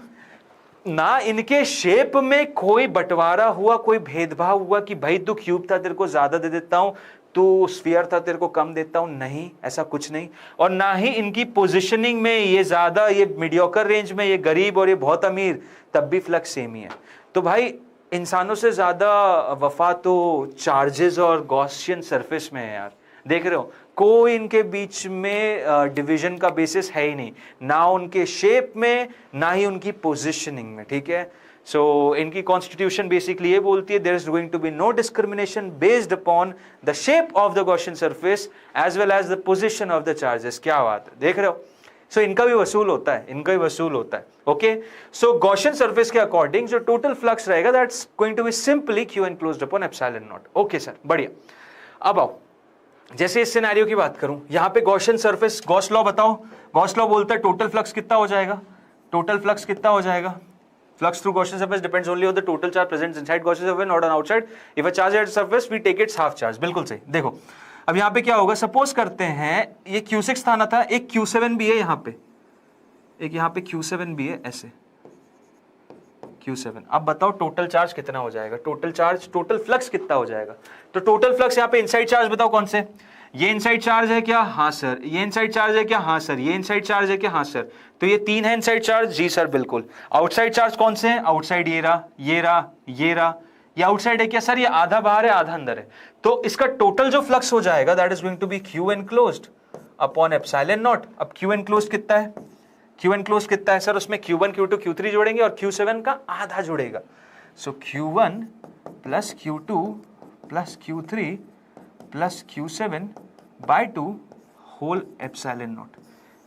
Speaker 1: ना इनके शेप में कोई बंटवारा हुआ, कोई भेदभाव हुआ कि भाई तू क्यूब था तेरे को ज्यादा दे देता हूं, तू स्फीयर था तेरे को कम देता हूं, नहीं, ऐसा कुछ नहीं। और ना ही इनकी पोजीशनिंग में ये ज्यादा, ये मीडियोकर रेंज में, ये गरीब और ये बहुत अमीर, तब भी फ्लक्स सेम ही है। तो भाई इंसानों से ज्यादा वफा तो चार्जेस और गॉसियन सरफेस में है यार। देख रहे हो, कोई इनके बीच में डिवीजन का बेसिस है ही नहीं, ना उनके शेप में ना ही उनकी पोजीशनिंग में, ठीक है। सो इनकी कॉन्स्टिट्यूशन बेसिकली ये बोलती है, there is going to be no discrimination based upon the shape of the Gaussian surface as well as the position of the charges. क्या बात है, देख रहे हो। सो इनका भी वसूल होता है, इनका भी वसूल होता है। ओके, सो गॉसियन सरफेस के अकॉर्डिंग जो टोटल फ्लक्स रहेगा that's going to be simply Q enclosed upon epsilon naught. Okay sir, बढ़िया। अब आओ, जैसे इस सिनेरियो की बात करूं, यहां पे गॉसियन सरफेस, गॉस लॉ बताओ। गॉस लॉ बोलता है टोटल फ्लक्स कितना हो जाएगा? टोटल फ्लक्स कितना हो जाएगा? Flux through Gaussian surface depends only on the total charge present inside Gaussian surface, not on outside. If a charge at surface, we take its half charge. बिल्कुल सही. देखो अब यहाँ पे क्या होगा, सपोज करते हैं ये Q6 था ना था, एक Q7 भी है यहाँ पे, एक यहाँ पे Q7 भी है, ऐसे Q7. अब बताओ टोटल चार्ज कितना हो जाएगा, टोटल चार्ज, टोटल फ्लक्स कितना हो जाएगा. तो टोटल फ्लक्स यहाँ पे इनसाइड चार्ज बताओ कौन से, ये इनसाइड चार्ज है क्या, हाँ सर. ये इनसाइड चार्ज है क्या, हाँ सर. ये इनसाइड चार्ज है क्या, हाँ सर. तो ये 3 है इनसाइड चार्ज, जी सर बिल्कुल. आउटसाइड चार्ज कौन से हैं, आउटसाइड ये रहा, ये रहा, ये रहा. ये आउटसाइड है क्या सर, ये आधा बाहर है आधा अंदर है. तो इसका टोटल जो फ्लक्स हो जाएगा that is going to be Q enclosed upon epsilon naught. अब Q enclosed कितना है, Q enclosed कितना है सर, उसमें Q1 Q2 Q3 जोड़ेंगे और Q7 का आधा जुड़ेगा. So Q1 plus Q2 plus Q3 plus Q7 by 2 whole epsilon naught.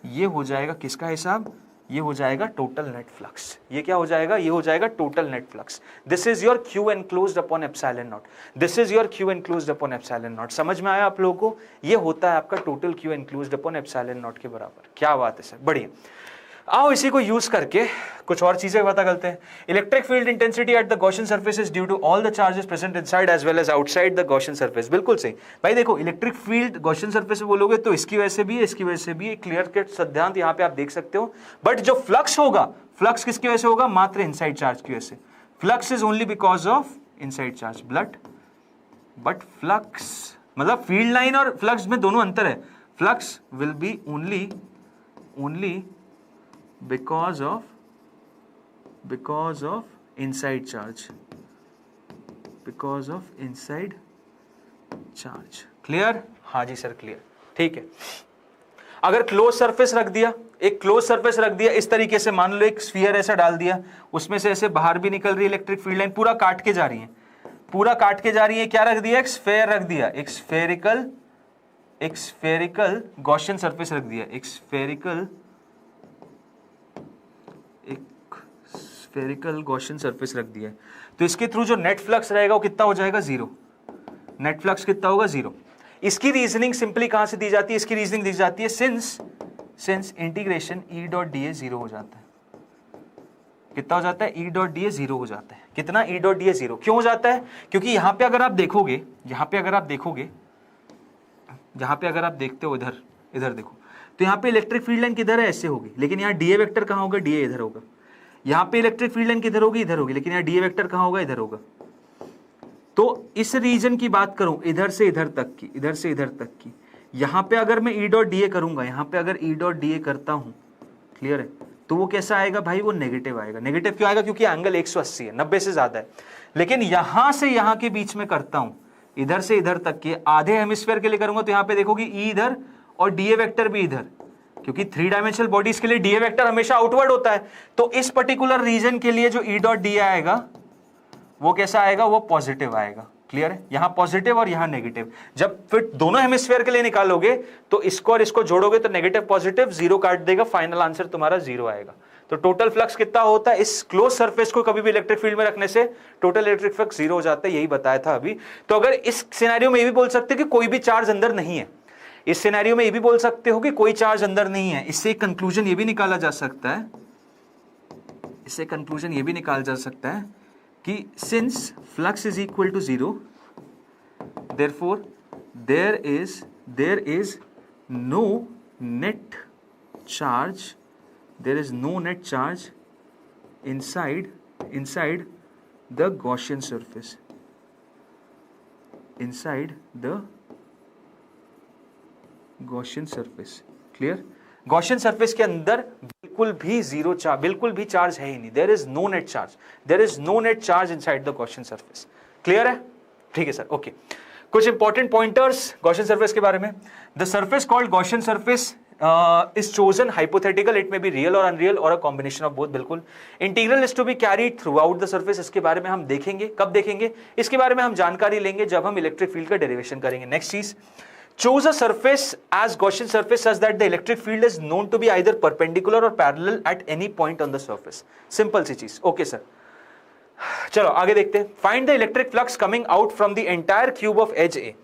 Speaker 1: ये हो जाएगा किसका हिसाब, ये हो जाएगा टोटल नेट फ्लक्स. ये क्या हो जाएगा, ये हो जाएगा total net flux. This is your Q enclosed upon epsilon not. This is your Q enclosed upon epsilon not. समझ में आया आप लोगों को, ये होता है आपका total Q enclosed upon epsilon not के बराबर. क्या बात है सर, बढ़िया. आओ इसी को यूज करके कुछ और चीजें पता करते हैं. Electric field intensity at the Gaussian surface is due to all the charges present inside as well as outside the Gaussian surface. बिल्कुल सही भाई. देखो इलेक्ट्रिक फील्ड गॉसियन सरफेस में बोलोगे तो इसकी वजह से भी, इसकी वजह से भी. क्लियर कट सिद्धांत यहाँ पे आप देख सकते हो. बट जो फ्लक्स होगा, फ्लक्स किसकी वजह से होगा, मात्र इनसाइड चार्ज की वजह से. Flux is only because of inside charge. But flux मतलब फील्ड लाइन और फ्लक्स में दोनों अंतर है. Flux will B only because of inside charge, because of inside charge. Clear, हाँ जी सर क्लियर. ठीक है. अगर क्लोज सरफेस रख दिया, एक क्लोज सरफेस रख दिया इस तरीके से, मान लो एक स्फीयर ऐसा डाल दिया, उसमें से ऐसे बाहर भी निकल रही है इलेक्ट्रिक फील्ड लाइन, पूरा काट के जा रही है, पूरा काट के जा रही है. क्या रख दिया, एक स्फेयर रख दिया, एक स्फेरिकल गॉसियन सरफेस रख दिया, एक स्फेरिकल गॉसियन सरफेस रख दिया. तो इसके थ्रू जो नेट फ्लक्स रहेगा वो कितना हो जाएगा, 0. नेट फ्लक्स कितना होगा, 0. इसकी रीजनिंग सिंपली कहां से दी जाती है, इसकी रीजनिंग दी जाती है since integration E dot D ए 0 हो जाता है. कितना हो जाता है, E डॉट डी ए 0 हो जाता है. कितना, E डॉट डी ए 0 क्यों हो जाता है, क्योंकि यहां पे अगर आप देखोगे, यहां पे अगर आप देखते हो, इधर देखो, तो यहाँ पे इलेक्ट्रिक फील्ड लाइन किधर है, ऐसे होगी, लेकिन यहाँ डीए वेक्टर कहाँ होगा, डीए इधर होगा. यहाँ पे इलेक्ट्रिक फील्ड लाइन किधर होगी, इधर होगी, लेकिन यहाँ डीए वेक्टर कहाँ होगा, इधर होगा. तो इस रीजन की बात करूं, इधर से इधर तक की, इधर से इधर तक की, यहाँ पे अगर मैं E डॉट डीए करूंगा, यहाँ पे अगर E डॉट डीए करता हूं, क्लियर है, तो वो कैसा आएगा भाई, वो नेगेटिव आएगा. नेगेटिव क्यों आएगा, क्योंकि एंगल 180 है, 90 से ज्यादा है. लेकिन यहां से यहां के बीच में करता हूं, इधर से इधर तक के आधे हेमिस्फीयर के लिए करूंगा, तो यहाँ पे देखोगे E इधर और डीए वेक्टर भी इधर, क्योंकि 3 डायमेंशनल बॉडीज के लिए डीए वेक्टर हमेशा आउटवर्ड होता है. तो इस पर्टिकुलर रीजन के लिए जो E डॉट डी आएगा वो कैसा आएगा, वो पॉजिटिव आएगा. क्लियर है, यहां पॉजिटिव और यहां नेगेटिव. जब फिर दोनों हेमिस्फीयर के लिए निकालोगे तो इसको और इसको जोड़ोगे तो नेगेटिव पॉजिटिव 0 काट देगा, फाइनल आंसर तुम्हारा 0 आएगा. तो टोटल फ्लक्स कितना होता है, इस क्लोज सरफेस को कभी भी इलेक्ट्रिक फील्ड में रखने से टोटल इलेक्ट्रिक फ्लक्स 0 हो जाता है. यही बताया था अभी. तो अगर इस सिनेरियो में ये भी बोल सकते हो कि कोई भी चार्ज अंदर नहीं है, इस सिनेरियो में ये भी बोल सकते हो कि कोई चार्ज अंदर नहीं है. इससे एक कंक्लूजन ये भी निकाला जा सकता है, इससे कंक्लूजन ये भी निकाला जा सकता है कि since flux is equal to 0, therefore there is no net charge, there is no net charge inside the Gaussian surface, inside the Gaussian surface. Clear, Gaussian surface के अंदर बिल्कुल भी जीरो चार्ज, बिल्कुल भी चार्ज है ही नहीं. there is no net charge, there is no net charge inside the Gaussian surface. Clear है, ठीक है सर, ओके. कुछ इंपॉर्टेंट पॉइंटर्स गॉसियन सरफेस के बारे में. The surface called Gaussian surface is chosen hypothetical, it may be real और अनरियल और अ कॉम्बिनेशन ऑफ बोथ. बिल्कुल. Integral is to be carried throughout the surface. इसके बारे में हम देखेंगे, कब देखेंगे, इसके बारे में हम जानकारी लेंगे जब हम इलेक्ट्रिक फील्ड का डेरिवेशन करेंगे. नेक्स्ट चीज, choose a surface as Gaussian surface such that the electric field is known to be either perpendicular or parallel at any point on the surface. Simple सी चीज. ओके सर, चलो आगे देखते हैं. Find the electric flux coming out from the entire cube of edge A.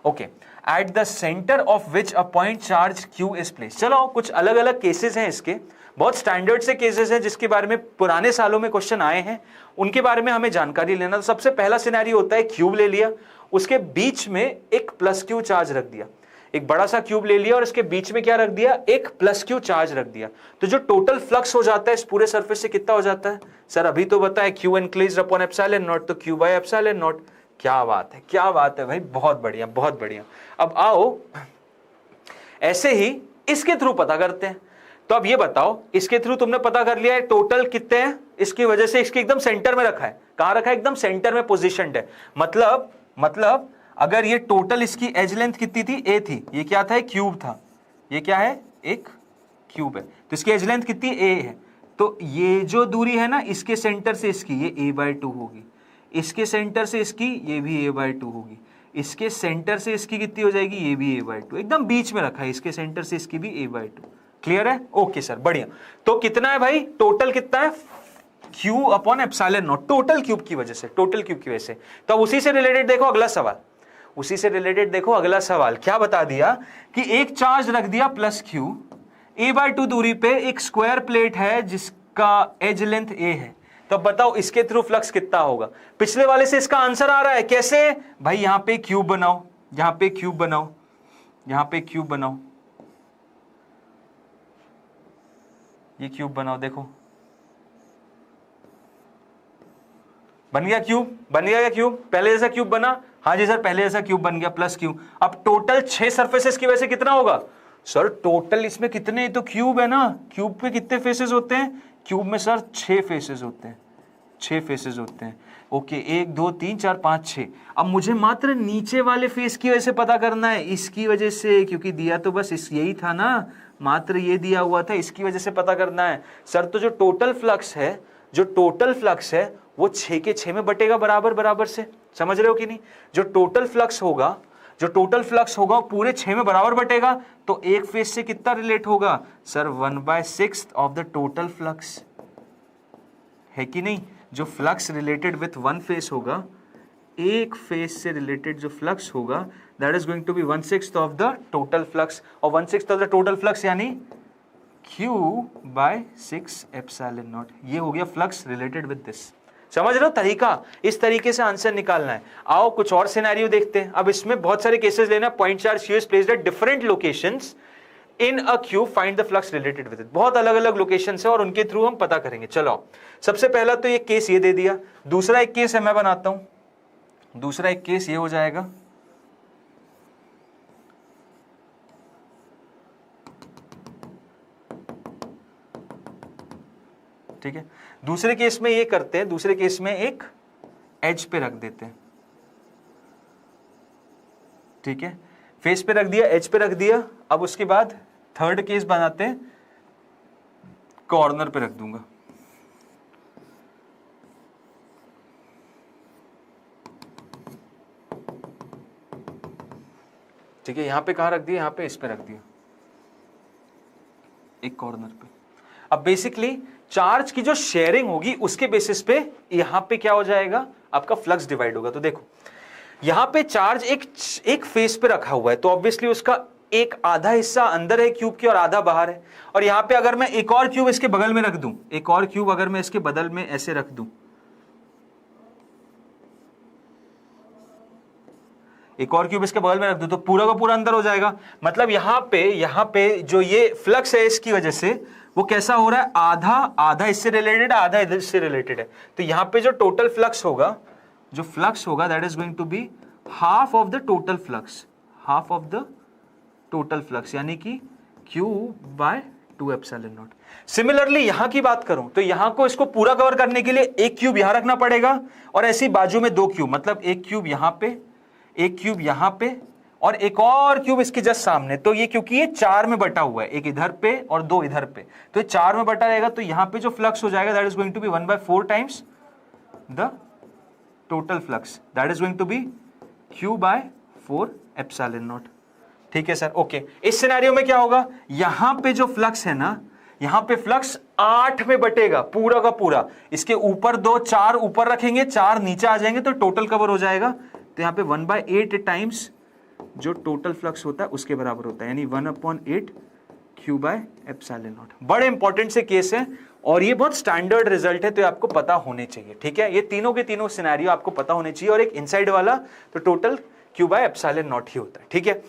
Speaker 1: Okay, at the centre of which a point charge Q is placed. चलो कुछ अलग अलग केसेस हैं इसके, बहुत स्टैंडर्ड से केसेस हैं जिसके बारे में पुराने सालों में क्वेश्चन आए हैं, उनके बारे में हमें जानकारी लेना। तो सबसे पहला सिनेरियो होता है क्यूब ले लिया, उसके बीच में एक प्लस क्यू चार्ज रख दिया। एक बड़ा सा क्यूब ले लिया और इसके बीच में क्या रख दिया, एक प्लस क्यू चार्ज रख दिया। तो जो टोटल फ्लक्स हो जाता है इस पूरे सरफेस से कितना हो जाता है? सर अभी तो बताया क्यू एनक्लेज्ड अपॉन एप्सिलॉन नॉट, तो क्यू बाय एप्सिलॉन नॉट। क्या बात है, क्या बात है भाई, बहुत बढ़िया बहुत बढ़िया। अब आओ ऐसे ही इसके थ्रू पता करते हैं। तो अब ये बताओ, इसके थ्रू तुमने पता कर लिया है टोटल कितने हैं, इसकी वजह से इसके एकदम सेंटर में रखा है। कहां रखा है? एकदम सेंटर में पोजीशनड है। मतलब अगर ये टोटल इसकी एज लेंथ कितनी थी? ए थी। ये क्या था? क्यूब था। ये क्या है? एक क्यूब है। तो इसकी एज लेंथ कितनी? ए है। तो ये जो दूरी है ना इसके सेंटर से इसकी, ये a/2 होगी। इसके सेंटर से इसकी, ये भी a/2 होगी। इसके सेंटर से इसकी कितनी हो जाएगी? ये भी a/2। एकदम बीच में रखा है, इसके सेंटर से इसकी भी a/2। क्लियर है? ओके सर, बढ़िया। तो कितना है भाई? टोटल कितना है? Q upon epsilon not, total cube की वजह से, टोटल क्यूब की वजह से। तो अब उसी से रिलेटेड देखो अगला सवाल, उसी से रिलेटेड देखो अगला सवाल। क्या बता दिया कि एक चार्ज रख दिया प्लस क्यू, a/2 दूरी पे एक स्क्वायर प्लेट है जिसका एज लेंथ a है। तो बताओ इसके थ्रू फ्लक्स कितना होगा? पिछले वाले से इसका आंसर आ रहा है। कैसे भाई? यहां पे क्यूब बनाओ, यहां पे क्यूब बनाओ, यहां पे क्यूब बनाओ, ये क्यूब बनाओ। देखो बन गया क्यूब, बन गया क्या क्यूब? पहले जैसा क्यूब बना? हाँ जी सर, पहले जैसा क्यूब बन गया प्लस क्यूब। अब टोटल 6 सरफेसेस की वजह से कितना होगा? सर टोटल इसमें कितने? तो क्यूब है ना, क्यूब पे कितने फेसेस होते हैं? क्यूब में सर 6 फेसेस होते हैं, 6 फेसेस होते हैं। ओके, 1 2 3 4 5 6। अब मुझे मात्र नीचे वाले फेस की वजह से पता करना है, इसकी वजह से, क्योंकि दिया तो बस इस यही था ना, मात्र ये दिया हुआ था, इसकी वजह से पता करना है। सर तो जो टोटल फ्लक्स है, जो टोटल फ्लक्स है वो 6 के 6 में बटेगा बराबर बराबर से। समझ रहे हो कि नहीं? जो टोटल फ्लक्स होगा, जो टोटल फ्लक्स होगा पूरे 6 में बराबर बटेगा। तो एक फेस से कितना रिलेट होगा? Sir 1/6 of the total flux, है कि नहीं? जो flux related with one face होगा, एक फेस से रिलेटेड जो फ्लक्स होगा, that is going to be 1/6 of the total flux. और 1/6 ऑफ द टोटल फ्लक्स यानी Q/6 एप्सिलॉन नॉट। ये हो गया फ्लक्स रिलेटेड विद दिस। समझ रहे हो तरीका? इस तरीके से आंसर निकालना है। आओ कुछ और सिनेरियो देखते हैं। अब इसमें बहुत सारे केसेस लेना। Point charge q is placed at different locations in a cube, find the flux related with it। बहुत अलग अलग लोकेशन है और उनके थ्रू हम पता करेंगे। चलो सबसे पहला तो ये केस ये दे दिया। दूसरा एक केस है, मैं बनाता हूं। दूसरा एक केस ये हो जाएगा, ठीक है। दूसरे केस में ये करते हैं, दूसरे केस में एक एज पे रख देते हैं, ठीक है। फेस पे रख दिया, एज पे रख दिया। अब उसके बाद थर्ड केस बनाते हैं, कॉर्नर पे रख दूंगा, ठीक है। यहां पे कहां रख दिया? यहां पे इस पे रख दिया, एक कॉर्नर पे। अब बेसिकली चार्ज की जो शेयरिंग होगी उसके बेसिस पे यहां पे क्या हो जाएगा? आपका फ्लक्स डिवाइड होगा। तो देखो यहां पे चार्ज एक फेस पे रखा हुआ है, तो ऑब्वियसली उसका एक आधा हिस्सा अंदर है क्यूब के और आधा बाहर है। और यहां पे अगर मैं एक और क्यूब इसके बगल में रख दूं, एक और क्यूब अगर मैं इसके बगल में ऐसे रख दूं, एक और क्यूब इसके बगल में रख दूं, तो पूरा का पूरा अंदर हो जाएगा। मतलब यहां पे जो ये फ्लक्स है इसकी वजह से वो कैसा हो रहा है? आधा आधा इससे रिलेटेड है, आधा इधर से रिलेटेड है। तो यहां पे जो टोटल फ्लक्स होगा, जो फ्लक्स होगा that is going to be half of the total flux, half of the total flux, यानी कि Q/2 एप्सिलॉन नॉट। सिमिलरली यहां की बात करूं तो यहां को इसको पूरा कवर करने के लिए एक क्यूब यहां रखना पड़ेगा और ऐसी बाजू में 2 क्यूब, मतलब एक क्यूब यहां पे, एक क्यूब यहां पे और एक और क्यूब इसके जस्ट सामने। तो ये क्योंकि ये 4 में बटा हुआ है, एक इधर पे और 2 इधर पे, तो ये 4 में बटा रहेगा। तो यहां पे जो फ्लक्स हो जाएगा that is going to be 1/4 times the total flux, that is going to be Q/4 epsilon naught. ठीक है सर, ओके। इस सिनेरियो में क्या होगा? यहां पे जो फ्लक्स है ना, यहां पे फ्लक्स 8 में बटेगा पूरा का पूरा। इसके ऊपर 2 4 ऊपर रखेंगे, 4 नीचे आ जाएंगे, तो टोटल कवर हो जाएगा। तो यहां पे 1/8 टाइम्स जो टोटल फ्लक्स होता है उसके बराबर होता है, यानी 1/8 Q बाय एप्सिलॉन नॉट। बड़े इंपॉर्टेंट से केस है और ये बहुत स्टैंडर्ड रिजल्ट है, तो ये आपको पता होने चाहिए, ठीक है। ये तीनों के तीनों सिनेरियो आपको पता होने चाहिए, और एक इनसाइड वाला तो total Q by epsilon naught ही होता है, ठीक है।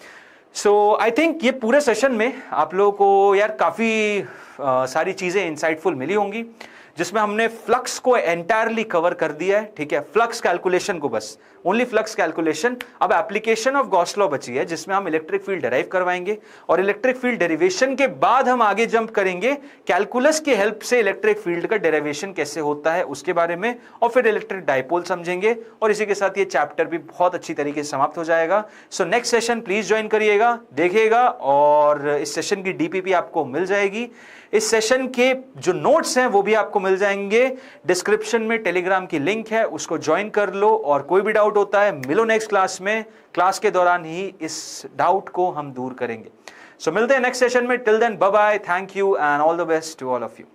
Speaker 1: सो आई थिंक ये पूरे सेशन में आप लोगों को यार काफी सारी चीजें इंसाइटफुल मिली होंगी, जिसमें हमने फ्लक्स को एंटायरली कवर कर दिया है, ठीक है। फ्लक्स कैलकुलेशन को, बस ओनली फ्लक्स कैलकुलेशन। अब एप्लीकेशन ऑफ गॉस लॉ बची है, जिसमें हम इलेक्ट्रिक फील्ड डिराइव करवाएंगे, और इलेक्ट्रिक फील्ड डेरिवेशन के बाद हम आगे जंप करेंगे कैलकुलस की हेल्प से इलेक्ट्रिक फील्ड का डेरिवेशन कैसे होता है उसके बारे में, और फिर इलेक्ट्रिक डाइपोल समझेंगे, और इसी के साथ ये चैप्टर भी बहुत अच्छी तरीके से समाप्त हो जाएगा। So next session please join करिएगा, देखिएगा, और इस सेशन की डीपीपी आपको मिल जाएगी। इस सेशन के जो नोट्स हैं वो भी आपको मिल जाएंगे, डिस्क्रिप्शन में टेलीग्राम की लिंक है, उसको ज्वाइन कर लो, और कोई भी डाउट होता है मिलो नेक्स्ट क्लास में, क्लास के दौरान ही इस डाउट को हम दूर करेंगे। सो मिलते हैं नेक्स्ट सेशन में, till then bye bye, thank you and all the best to all of you.